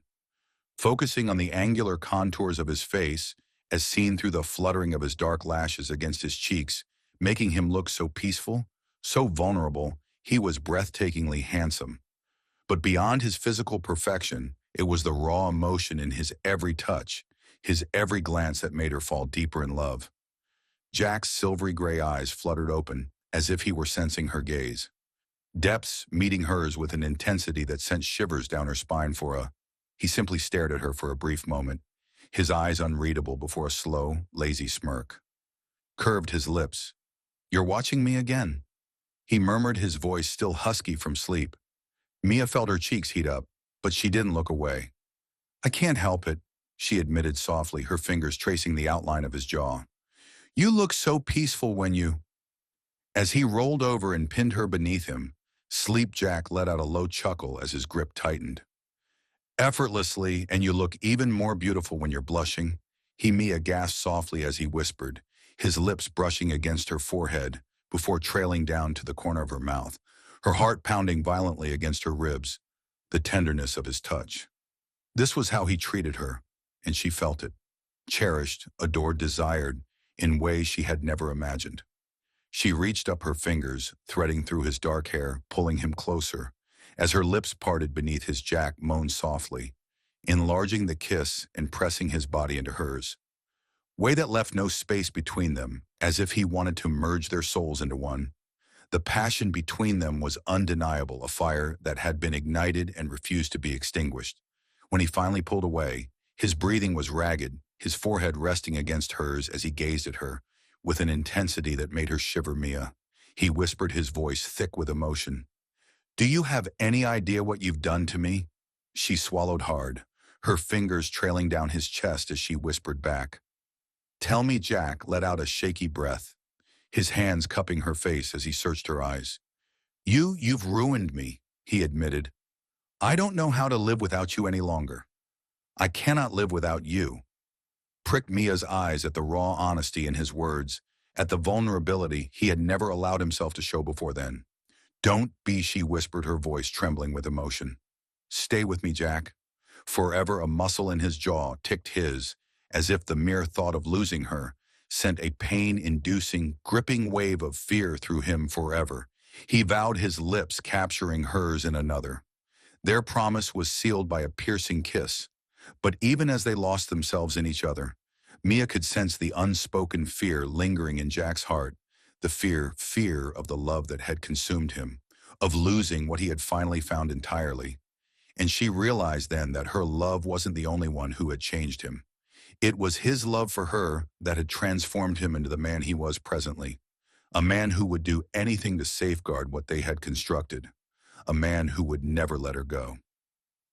focusing on the angular contours of his face as seen through the fluttering of his dark lashes against his cheeks, making him look so peaceful, so vulnerable. He was breathtakingly handsome. But beyond his physical perfection, it was the raw emotion in his every touch, his every glance that made her fall deeper in love. Jack's silvery gray eyes fluttered open, as if he were sensing her gaze, depths meeting hers with an intensity that sent shivers down her spine. He simply stared at her for a brief moment, his eyes unreadable before a slow, lazy smirk. Curved his lips. "You're watching me again," he murmured, his voice still husky from sleep. Mia felt her cheeks heat up, but she didn't look away. "I can't help it," she admitted softly, her fingers tracing the outline of his jaw. "You look so peaceful when you—" As he rolled over and pinned her beneath him, Sleep Jack let out a low chuckle as his grip tightened. "Effortlessly, and you look even more beautiful when you're blushing," Mia gasped softly as he whispered, his lips brushing against her forehead before trailing down to the corner of her mouth, her heart pounding violently against her ribs, the tenderness of his touch. This was how he treated her, and she felt it, cherished, adored, desired, in ways she had never imagined. She reached up her fingers, threading through his dark hair, pulling him closer. As her lips parted beneath his, Jack moaned softly, enlarging the kiss and pressing his body into hers. Way that left no space between them, as if he wanted to merge their souls into one. The passion between them was undeniable, a fire that had been ignited and refused to be extinguished. When he finally pulled away, his breathing was ragged, his forehead resting against hers as he gazed at her, with an intensity that made her shiver. Mia, he whispered, his voice thick with emotion. Do you have any idea what you've done to me? She swallowed hard, her fingers trailing down his chest as she whispered back. Tell me. Jack let out a shaky breath, his hands cupping her face as he searched her eyes. You've ruined me, he admitted. I don't know how to live without you any longer. I cannot live without you. Pricked Mia's eyes at the raw honesty in his words, at the vulnerability he had never allowed himself to show before then. Don't be, she whispered, her voice trembling with emotion. Stay with me, Jack. Forever. A muscle in his jaw ticked his, as if the mere thought of losing her sent a pain-inducing, gripping wave of fear through him forever. He vowed, his lips capturing hers in another. Their promise was sealed by a piercing kiss. But even as they lost themselves in each other, Mia could sense the unspoken fear lingering in Jack's heart, the fear of the love that had consumed him, of losing what he had finally found entirely. And she realized then that her love wasn't the only one who had changed him. It was his love for her that had transformed him into the man he was presently, a man who would do anything to safeguard what they had constructed, a man who would never let her go.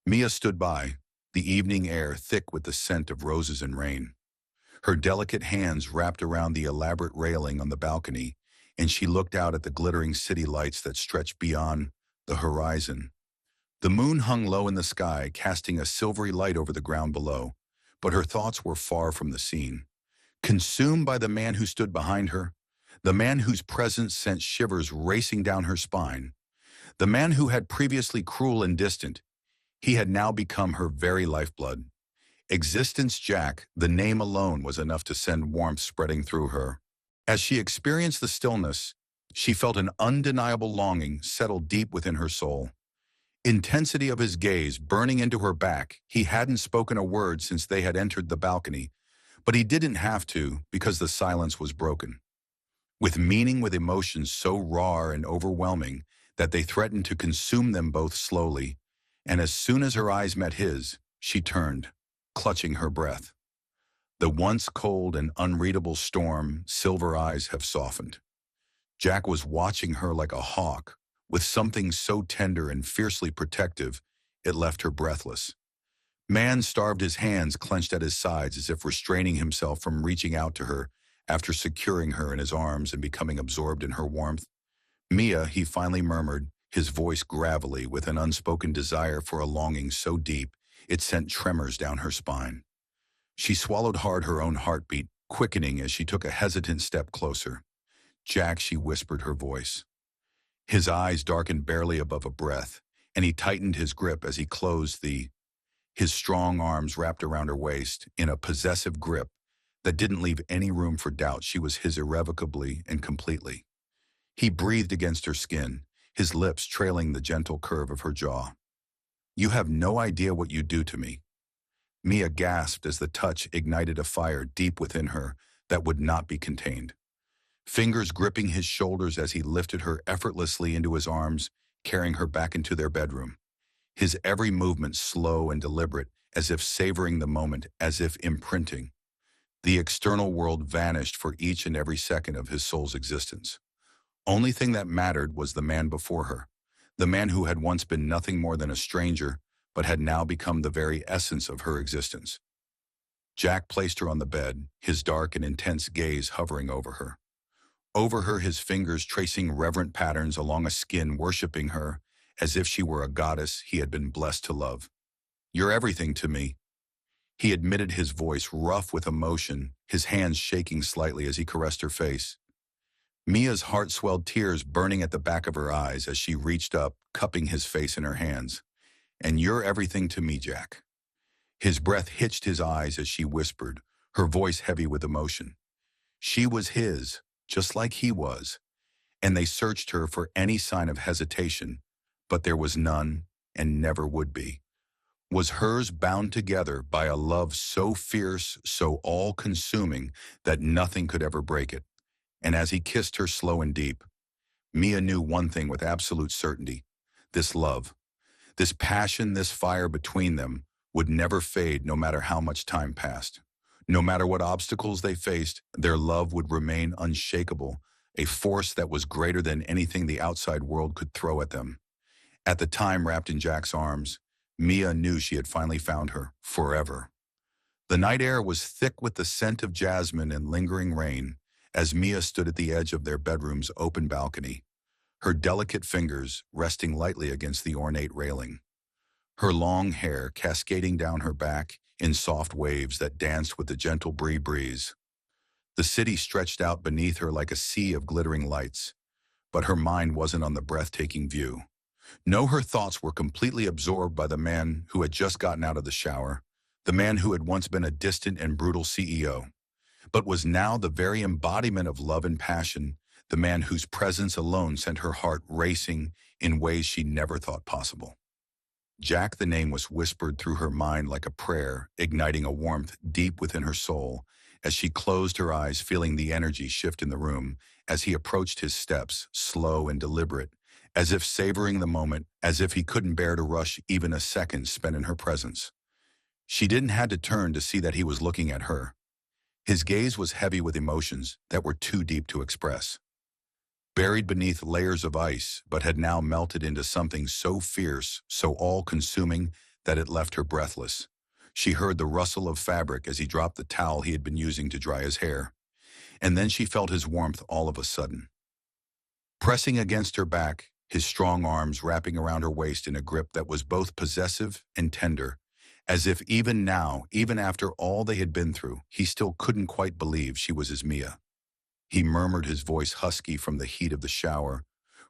Mia stood by, the evening air thick with the scent of roses and rain. Her delicate hands wrapped around the elaborate railing on the balcony, and she looked out at the glittering city lights that stretched beyond the horizon. The moon hung low in the sky, casting a silvery light over the ground below, but her thoughts were far from the scene. Consumed by the man who stood behind her, the man whose presence sent shivers racing down her spine, the man who had previously cruel and distant, he had now become her very lifeblood. Existence. Jack, the name alone was enough to send warmth spreading through her. As she experienced the stillness, she felt an undeniable longing settle deep within her soul. Intensity of his gaze burning into her back. He hadn't spoken a word since they had entered the balcony, but he didn't have to because the silence was broken. With meaning, with emotions so raw and overwhelming that they threatened to consume them both slowly, and as soon as her eyes met his, she turned, clutching her breath. The once cold and unreadable storm, silver eyes have softened. Jack was watching her like a hawk, with something so tender and fiercely protective, it left her breathless. Man starved, his hands clenched at his sides as if restraining himself from reaching out to her after securing her in his arms and becoming absorbed in her warmth. Mia, he finally murmured, his voice gravelly with an unspoken desire for a longing so deep it sent tremors down her spine. She swallowed hard, her own heartbeat quickening as she took a hesitant step closer. Jack, she whispered, her voice. His eyes darkened barely above a breath, and he tightened his grip as he closed his strong arms wrapped around her waist in a possessive grip that didn't leave any room for doubt. She was his irrevocably and completely. He breathed against her skin, his lips trailing the gentle curve of her jaw. You have no idea what you do to me. Mia gasped as the touch ignited a fire deep within her that would not be contained. Fingers gripping his shoulders as he lifted her effortlessly into his arms, carrying her back into their bedroom. His every movement slow and deliberate, as if savoring the moment, as if imprinting. The external world vanished for each and every second of his soul's existence. Only thing that mattered was the man before her, the man who had once been nothing more than a stranger, but had now become the very essence of her existence. Jack placed her on the bed, his dark and intense gaze hovering over her. Over her, his fingers tracing reverent patterns along a skin, worshiping her as if she were a goddess he had been blessed to love. You're everything to me, he admitted, his voice rough with emotion, his hands shaking slightly as he caressed her face. Mia's heart swelled, tears burning at the back of her eyes as she reached up, cupping his face in her hands. And you're everything to me, Jack. His breath hitched his eyes as she whispered, her voice heavy with emotion. She was his, just like he was, and they searched her for any sign of hesitation, but there was none and never would be. Was hers bound together by a love so fierce, so all-consuming that nothing could ever break it. And as he kissed her slow and deep, Mia knew one thing with absolute certainty. This love, this passion, this fire between them would never fade no matter how much time passed. No matter what obstacles they faced, their love would remain unshakable, a force that was greater than anything the outside world could throw at them. At the time, wrapped in Jack's arms, Mia knew she had finally found her, forever. The night air was thick with the scent of jasmine and lingering rain as Mia stood at the edge of their bedroom's open balcony, her delicate fingers resting lightly against the ornate railing, her long hair cascading down her back in soft waves that danced with the gentle breeze. The city stretched out beneath her like a sea of glittering lights, but her mind wasn't on the breathtaking view. No, her thoughts were completely absorbed by the man who had just gotten out of the shower, the man who had once been a distant and brutal CEO, but was now the very embodiment of love and passion, the man whose presence alone sent her heart racing in ways she never thought possible. Jack, the name, was whispered through her mind like a prayer, igniting a warmth deep within her soul as she closed her eyes, feeling the energy shift in the room as he approached his steps, slow and deliberate, as if savoring the moment, as if he couldn't bear to rush even a second spent in her presence. She didn't have to turn to see that he was looking at her. His gaze was heavy with emotions that were too deep to express, buried beneath layers of ice, but had now melted into something so fierce, so all-consuming, that it left her breathless. She heard the rustle of fabric as he dropped the towel he had been using to dry his hair, and then she felt his warmth all of a sudden. Pressing against her back, his strong arms wrapping around her waist in a grip that was both possessive and tender, as if even now, even after all they had been through, he still couldn't quite believe she was his Mia. He murmured, his voice husky from the heat of the shower,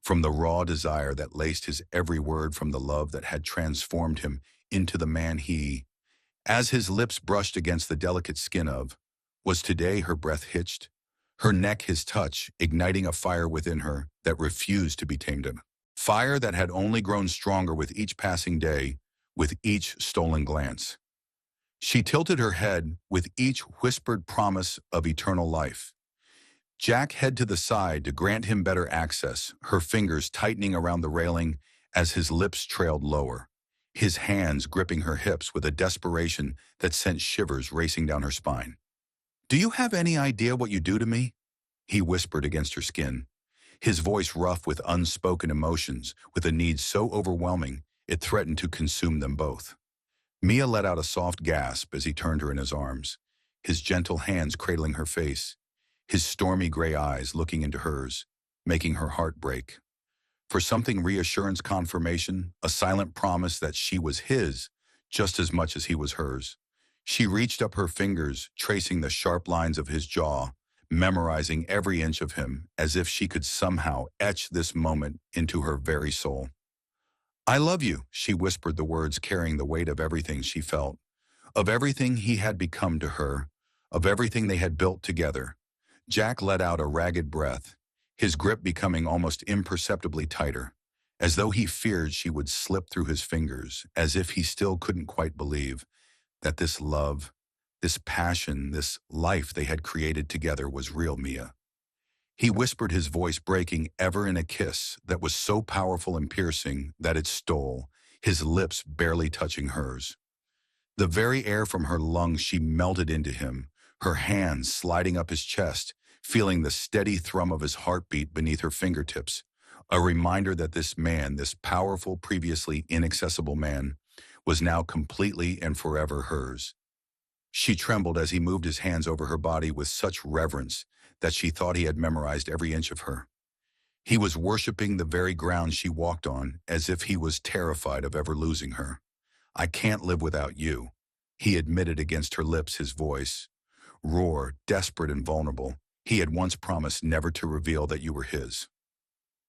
from the raw desire that laced his every word, from the love that had transformed him into the man he, as his lips brushed against the delicate skin of, was today. Her breath hitched, her neck his touch, igniting a fire within her that refused to be tamed. Fire that had only grown stronger with each passing day, with each stolen glance. She tilted her head with each whispered promise of eternal life. Jack head to the side to grant him better access, her fingers tightening around the railing as his lips trailed lower, his hands gripping her hips with a desperation that sent shivers racing down her spine. "Do you have any idea what you do to me?" he whispered against her skin, his voice rough with unspoken emotions, with a need so overwhelming it threatened to consume them both. Mia let out a soft gasp as he turned her in his arms, his gentle hands cradling her face, his stormy gray eyes looking into hers, making her heart break. For something, reassurance, confirmation, a silent promise that she was his just as much as he was hers. She reached up her fingers, tracing the sharp lines of his jaw, memorizing every inch of him, as if she could somehow etch this moment into her very soul. "I love you," she whispered, the words carrying the weight of everything she felt, of everything he had become to her, of everything they had built together. Jack let out a ragged breath, his grip becoming almost imperceptibly tighter, as though he feared she would slip through his fingers, as if he still couldn't quite believe that this love, this passion, this life they had created together was real. "Mia," he whispered, his voice breaking ever in a kiss that was so powerful and piercing that it stole, his lips barely touching hers. The very air from her lungs, she melted into him, her hands sliding up his chest, feeling the steady thrum of his heartbeat beneath her fingertips, a reminder that this man, this powerful, previously inaccessible man, was now completely and forever hers. She trembled as he moved his hands over her body with such reverence that she thought he had memorized every inch of her. He was worshiping the very ground she walked on, as if he was terrified of ever losing her. "I can't live without you," he admitted against her lips, his voice raw, desperate and vulnerable. He had once promised never to reveal that you were his.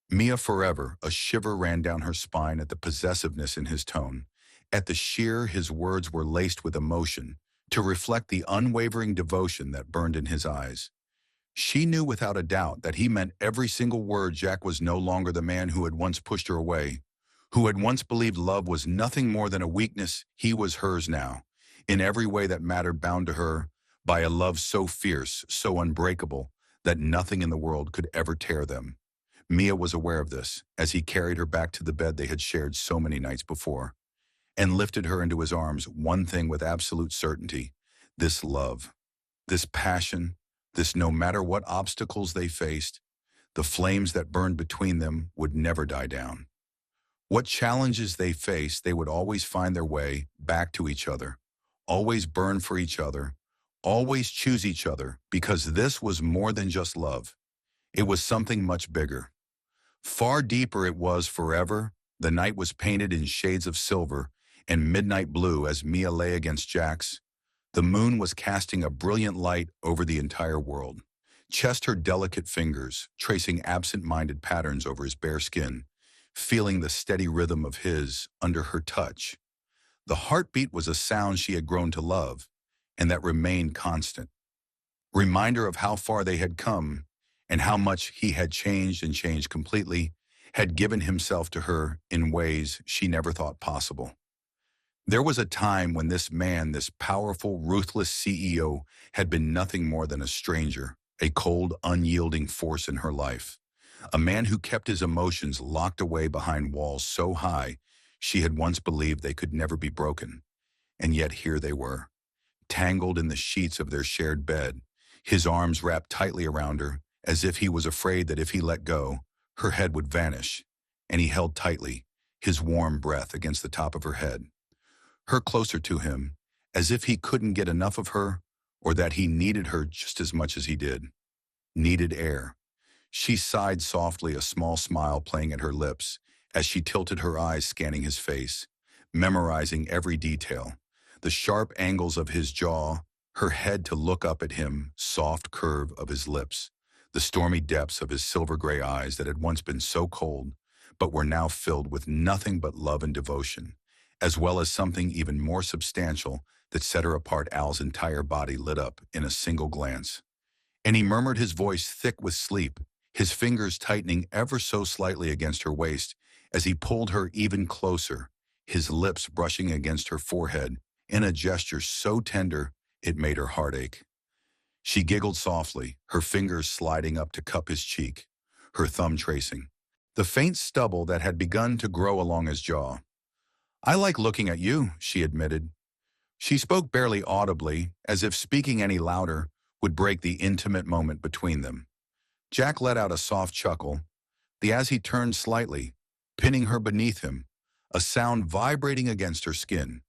"Mia, forever." A shiver ran down her spine at the possessiveness in his tone, at the sheer his words were laced with emotion, to reflect the unwavering devotion that burned in his eyes. She knew without a doubt that he meant every single word. Jack was no longer the man who had once pushed her away, who had once believed love was nothing more than a weakness. He was hers now, in every way that mattered, bound to her by a love so fierce, so unbreakable, that nothing in the world could ever tear them. Mia was aware of this as he carried her back to the bed they had shared so many nights before and lifted her into his arms, one thing with absolute certainty: this love, this passion, this no matter what obstacles they faced, the flames that burned between them would never die down. What challenges they faced, they would always find their way back to each other, always burn for each other, always choose each other, because this was more than just love. It was something much bigger. Far deeper it was forever. The night was painted in shades of silver and midnight blue as Mia lay against Jack's. The moon was casting a brilliant light over the entire world. Chest her delicate fingers, tracing absent-minded patterns over his bare skin, feeling the steady rhythm of his under her touch. The heartbeat was a sound she had grown to love, and that remained constant. Reminder of how far they had come, and how much he had changed and changed completely, had given himself to her in ways she never thought possible. There was a time when this man, this powerful, ruthless CEO, had been nothing more than a stranger, a cold, unyielding force in her life. A man who kept his emotions locked away behind walls so high she had once believed they could never be broken. And yet here they were, tangled in the sheets of their shared bed, his arms wrapped tightly around her, as if he was afraid that if he let go, her head would vanish. And he held tightly, his warm breath against the top of her head. Her closer to him, as if he couldn't get enough of her, or that he needed her just as much as he did. Needed air. She sighed softly, a small smile playing at her lips, as she tilted her eyes scanning his face, memorizing every detail. The sharp angles of his jaw, her head to look up at him, soft curve of his lips, the stormy depths of his silver-gray eyes that had once been so cold, but were now filled with nothing but love and devotion, as well as something even more substantial that set her apart. Al's entire body lit up in a single glance. And he murmured, his voice thick with sleep, his fingers tightening ever so slightly against her waist as he pulled her even closer, his lips brushing against her forehead in a gesture so tender it made her heart ache. She giggled softly, her fingers sliding up to cup his cheek, her thumb tracing the faint stubble that had begun to grow along his jaw. "I like looking at you," she admitted. She spoke barely audibly, as if speaking any louder would break the intimate moment between them. Jack let out a soft chuckle, as he turned slightly, pinning her beneath him, a sound vibrating against her skin.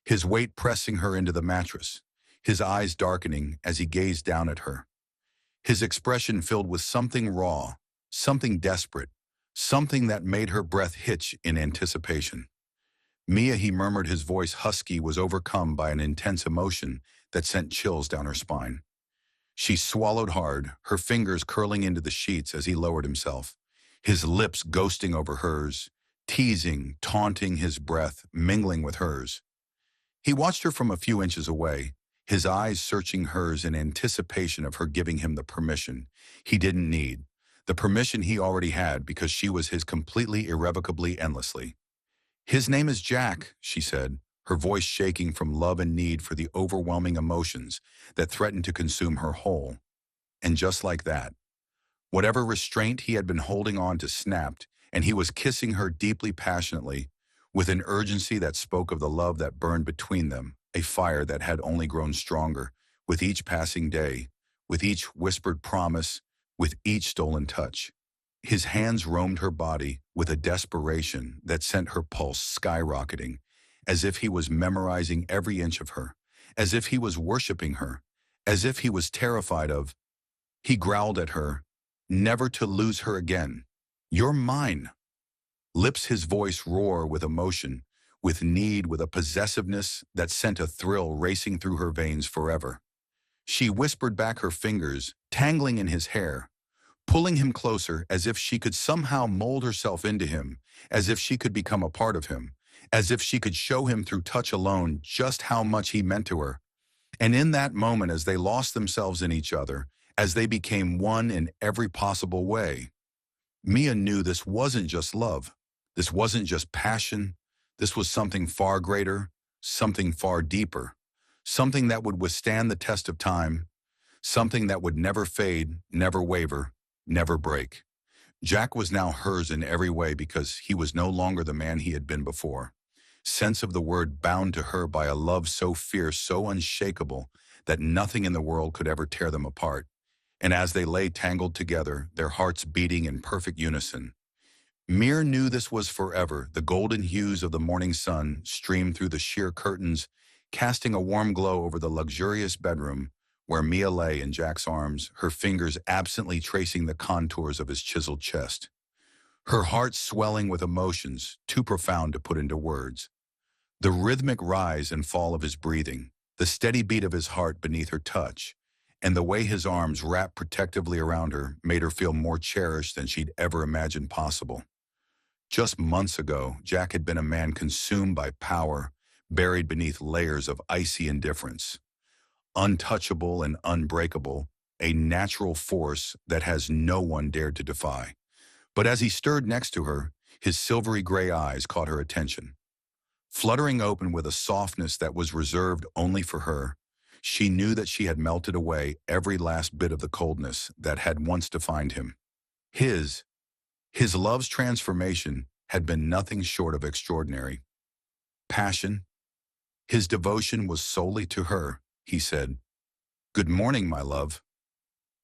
His weight pressing her into the mattress, his eyes darkening as he gazed down at her. His expression filled with something raw, something desperate, something that made her breath hitch in anticipation. "Mia," he murmured, his voice husky, was overcome by an intense emotion that sent chills down her spine. She swallowed hard, her fingers curling into the sheets as he lowered himself, his lips ghosting over hers, teasing, taunting, his breath mingling with hers. He watched her from a few inches away, his eyes searching hers in anticipation of her giving him the permission he didn't need, the permission he already had because she was his completely, irrevocably, endlessly. "His name is Jack," she said, her voice shaking from love and need for the overwhelming emotions that threatened to consume her whole. And just like that, whatever restraint he had been holding on to snapped, and he was kissing her deeply, passionately, with an urgency that spoke of the love that burned between them, a fire that had only grown stronger with each passing day, with each whispered promise, with each stolen touch. His hands roamed her body with a desperation that sent her pulse skyrocketing, as if he was memorizing every inch of her, as if he was worshiping her, as if he was terrified of. He growled at her, never to lose her again. "You're mine." Lips, his voice roar with emotion, with need, with a possessiveness that sent a thrill racing through her veins forever. She whispered back, her fingers tangling in his hair, pulling him closer as if she could somehow mold herself into him, as if she could become a part of him, as if she could show him through touch alone just how much he meant to her. And in that moment, as they lost themselves in each other, as they became one in every possible way, Mia knew this wasn't just love. This wasn't just passion. This was something far greater, something far deeper, something that would withstand the test of time, something that would never fade, never waver, never break. Jack was now hers in every way because he was no longer the man he had been before. Sense of the word, bound to her by a love so fierce, so unshakable, that nothing in the world could ever tear them apart. And as they lay tangled together, their hearts beating in perfect unison, Mir knew this was forever. The golden hues of the morning sun streamed through the sheer curtains, casting a warm glow over the luxurious bedroom where Mia lay in Jack's arms, her fingers absently tracing the contours of his chiseled chest. Her heart swelling with emotions too profound to put into words. The rhythmic rise and fall of his breathing, the steady beat of his heart beneath her touch, and the way his arms wrapped protectively around her made her feel more cherished than she'd ever imagined possible. Just months ago, Jack had been a man consumed by power, buried beneath layers of icy indifference. Untouchable and unbreakable, a natural force that has no one dared to defy. But as he stirred next to her, his silvery gray eyes caught her attention. Fluttering open with a softness that was reserved only for her, she knew that she had melted away every last bit of the coldness that had once defined him. His love's transformation had been nothing short of extraordinary. Passion. His devotion was solely to her, he said. "Good morning, my love."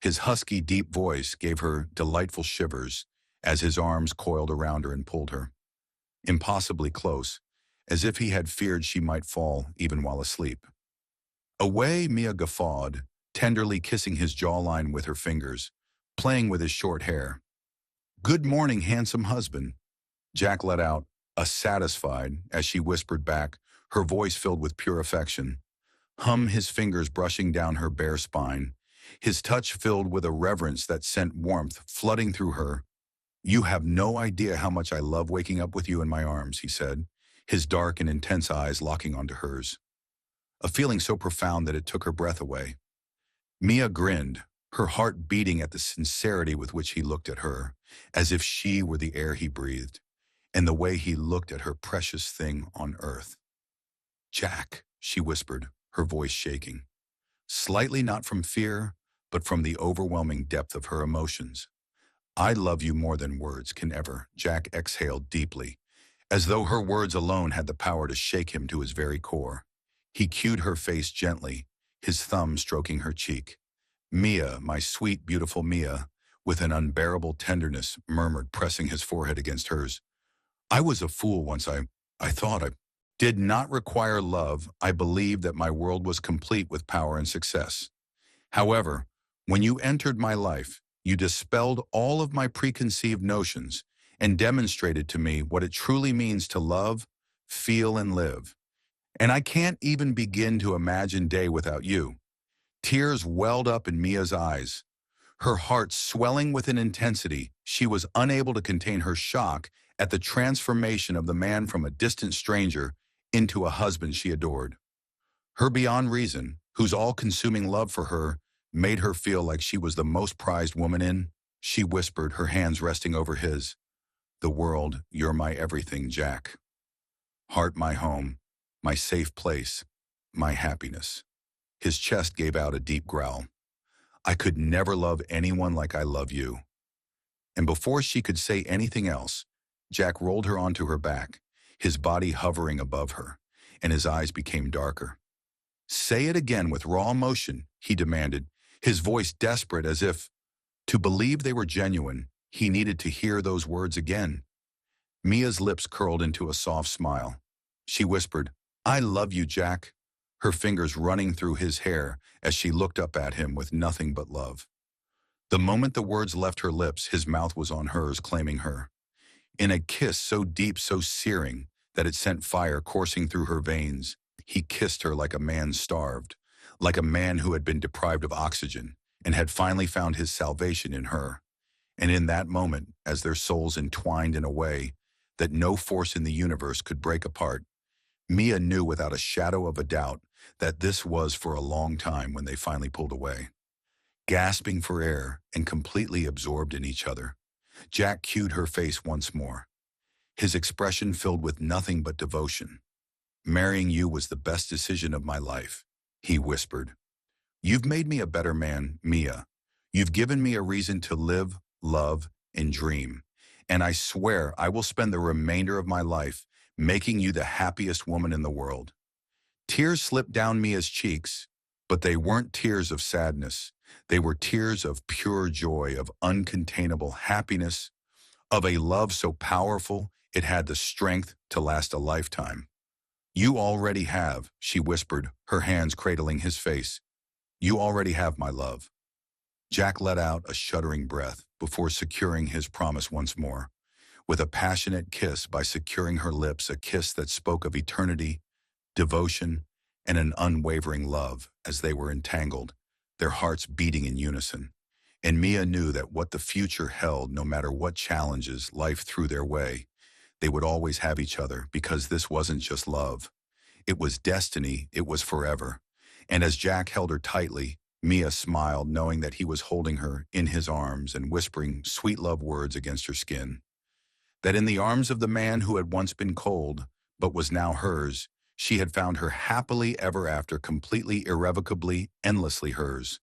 His husky, deep voice gave her delightful shivers as his arms coiled around her and pulled her, impossibly close, as if he had feared she might fall even while asleep. Away, Mia guffawed, tenderly kissing his jawline with her fingers, playing with his short hair. "Good morning, handsome husband," Jack let out, satisfied, as she whispered back, her voice filled with pure affection. His fingers brushing down her bare spine, his touch filled with a reverence that sent warmth flooding through her. "You have no idea how much I love waking up with you in my arms," he said, his dark and intense eyes locking onto hers. A feeling so profound that it took her breath away. Mia grinned, her heart beating at the sincerity with which he looked at her, as if she were the air he breathed, and the way he looked at her precious thing on earth. "Jack," she whispered, her voice shaking, slightly not from fear, but from the overwhelming depth of her emotions. "I love you more than words can ever." Jack exhaled deeply, as though her words alone had the power to shake him to his very core. He cued her face gently, his thumb stroking her cheek. "Mia, my sweet, beautiful Mia," with an unbearable tenderness murmured, pressing his forehead against hers. "I was a fool once. I thought I did not require love. I believed that my world was complete with power and success. However, when you entered my life, you dispelled all of my preconceived notions and demonstrated to me what it truly means to love, feel, and live. And I can't even begin to imagine day without you." Tears welled up in Mia's eyes, her heart swelling with an intensity. She was unable to contain her shock at the transformation of the man from a distant stranger into a husband she adored. Her beyond reason, whose all-consuming love for her made her feel like she was the most prized woman in. She whispered, her hands resting over his. "The world, you're my everything, Jack. Heart, my home, my safe place, my happiness." His chest gave out a deep growl. "I could never love anyone like I love you." And before she could say anything else, Jack rolled her onto her back, his body hovering above her, and his eyes became darker. "Say it again with raw emotion," he demanded, his voice desperate, as if, to believe they were genuine, he needed to hear those words again. Mia's lips curled into a soft smile. She whispered, "I love you, Jack," her fingers running through his hair as she looked up at him with nothing but love. The moment the words left her lips, his mouth was on hers, claiming her. In a kiss so deep, so searing, that it sent fire coursing through her veins, he kissed her like a man starved, like a man who had been deprived of oxygen and had finally found his salvation in her. And in that moment, as their souls entwined in a way that no force in the universe could break apart, Mia knew without a shadow of a doubt that this was for a long time when they finally pulled away. Gasping for air and completely absorbed in each other, Jack cued her face once more, his expression filled with nothing but devotion. "Marrying you was the best decision of my life," he whispered. "You've made me a better man, Mia. You've given me a reason to live, love, and dream. And I swear I will spend the remainder of my life making you the happiest woman in the world. Tears slipped down Mia's cheeks, but they weren't tears of sadness. They were tears of pure joy, of uncontainable happiness, of a love so powerful it had the strength to last a lifetime. You already have, she whispered, her hands cradling his face. You already have my love. Jack let out a shuddering breath before securing his promise once more, with a passionate kiss by securing her lips, a kiss that spoke of eternity, devotion, and an unwavering love as they were entangled, their hearts beating in unison. And Mia knew that what the future held, no matter what challenges life threw their way, they would always have each other, because this wasn't just love. It was destiny, it was forever. And as Jack held her tightly, Mia smiled, knowing that he was holding her in his arms and whispering sweet love words against her skin. That in the arms of the man who had once been cold, but was now hers, she had found her happily ever after, completely, irrevocably, endlessly hers.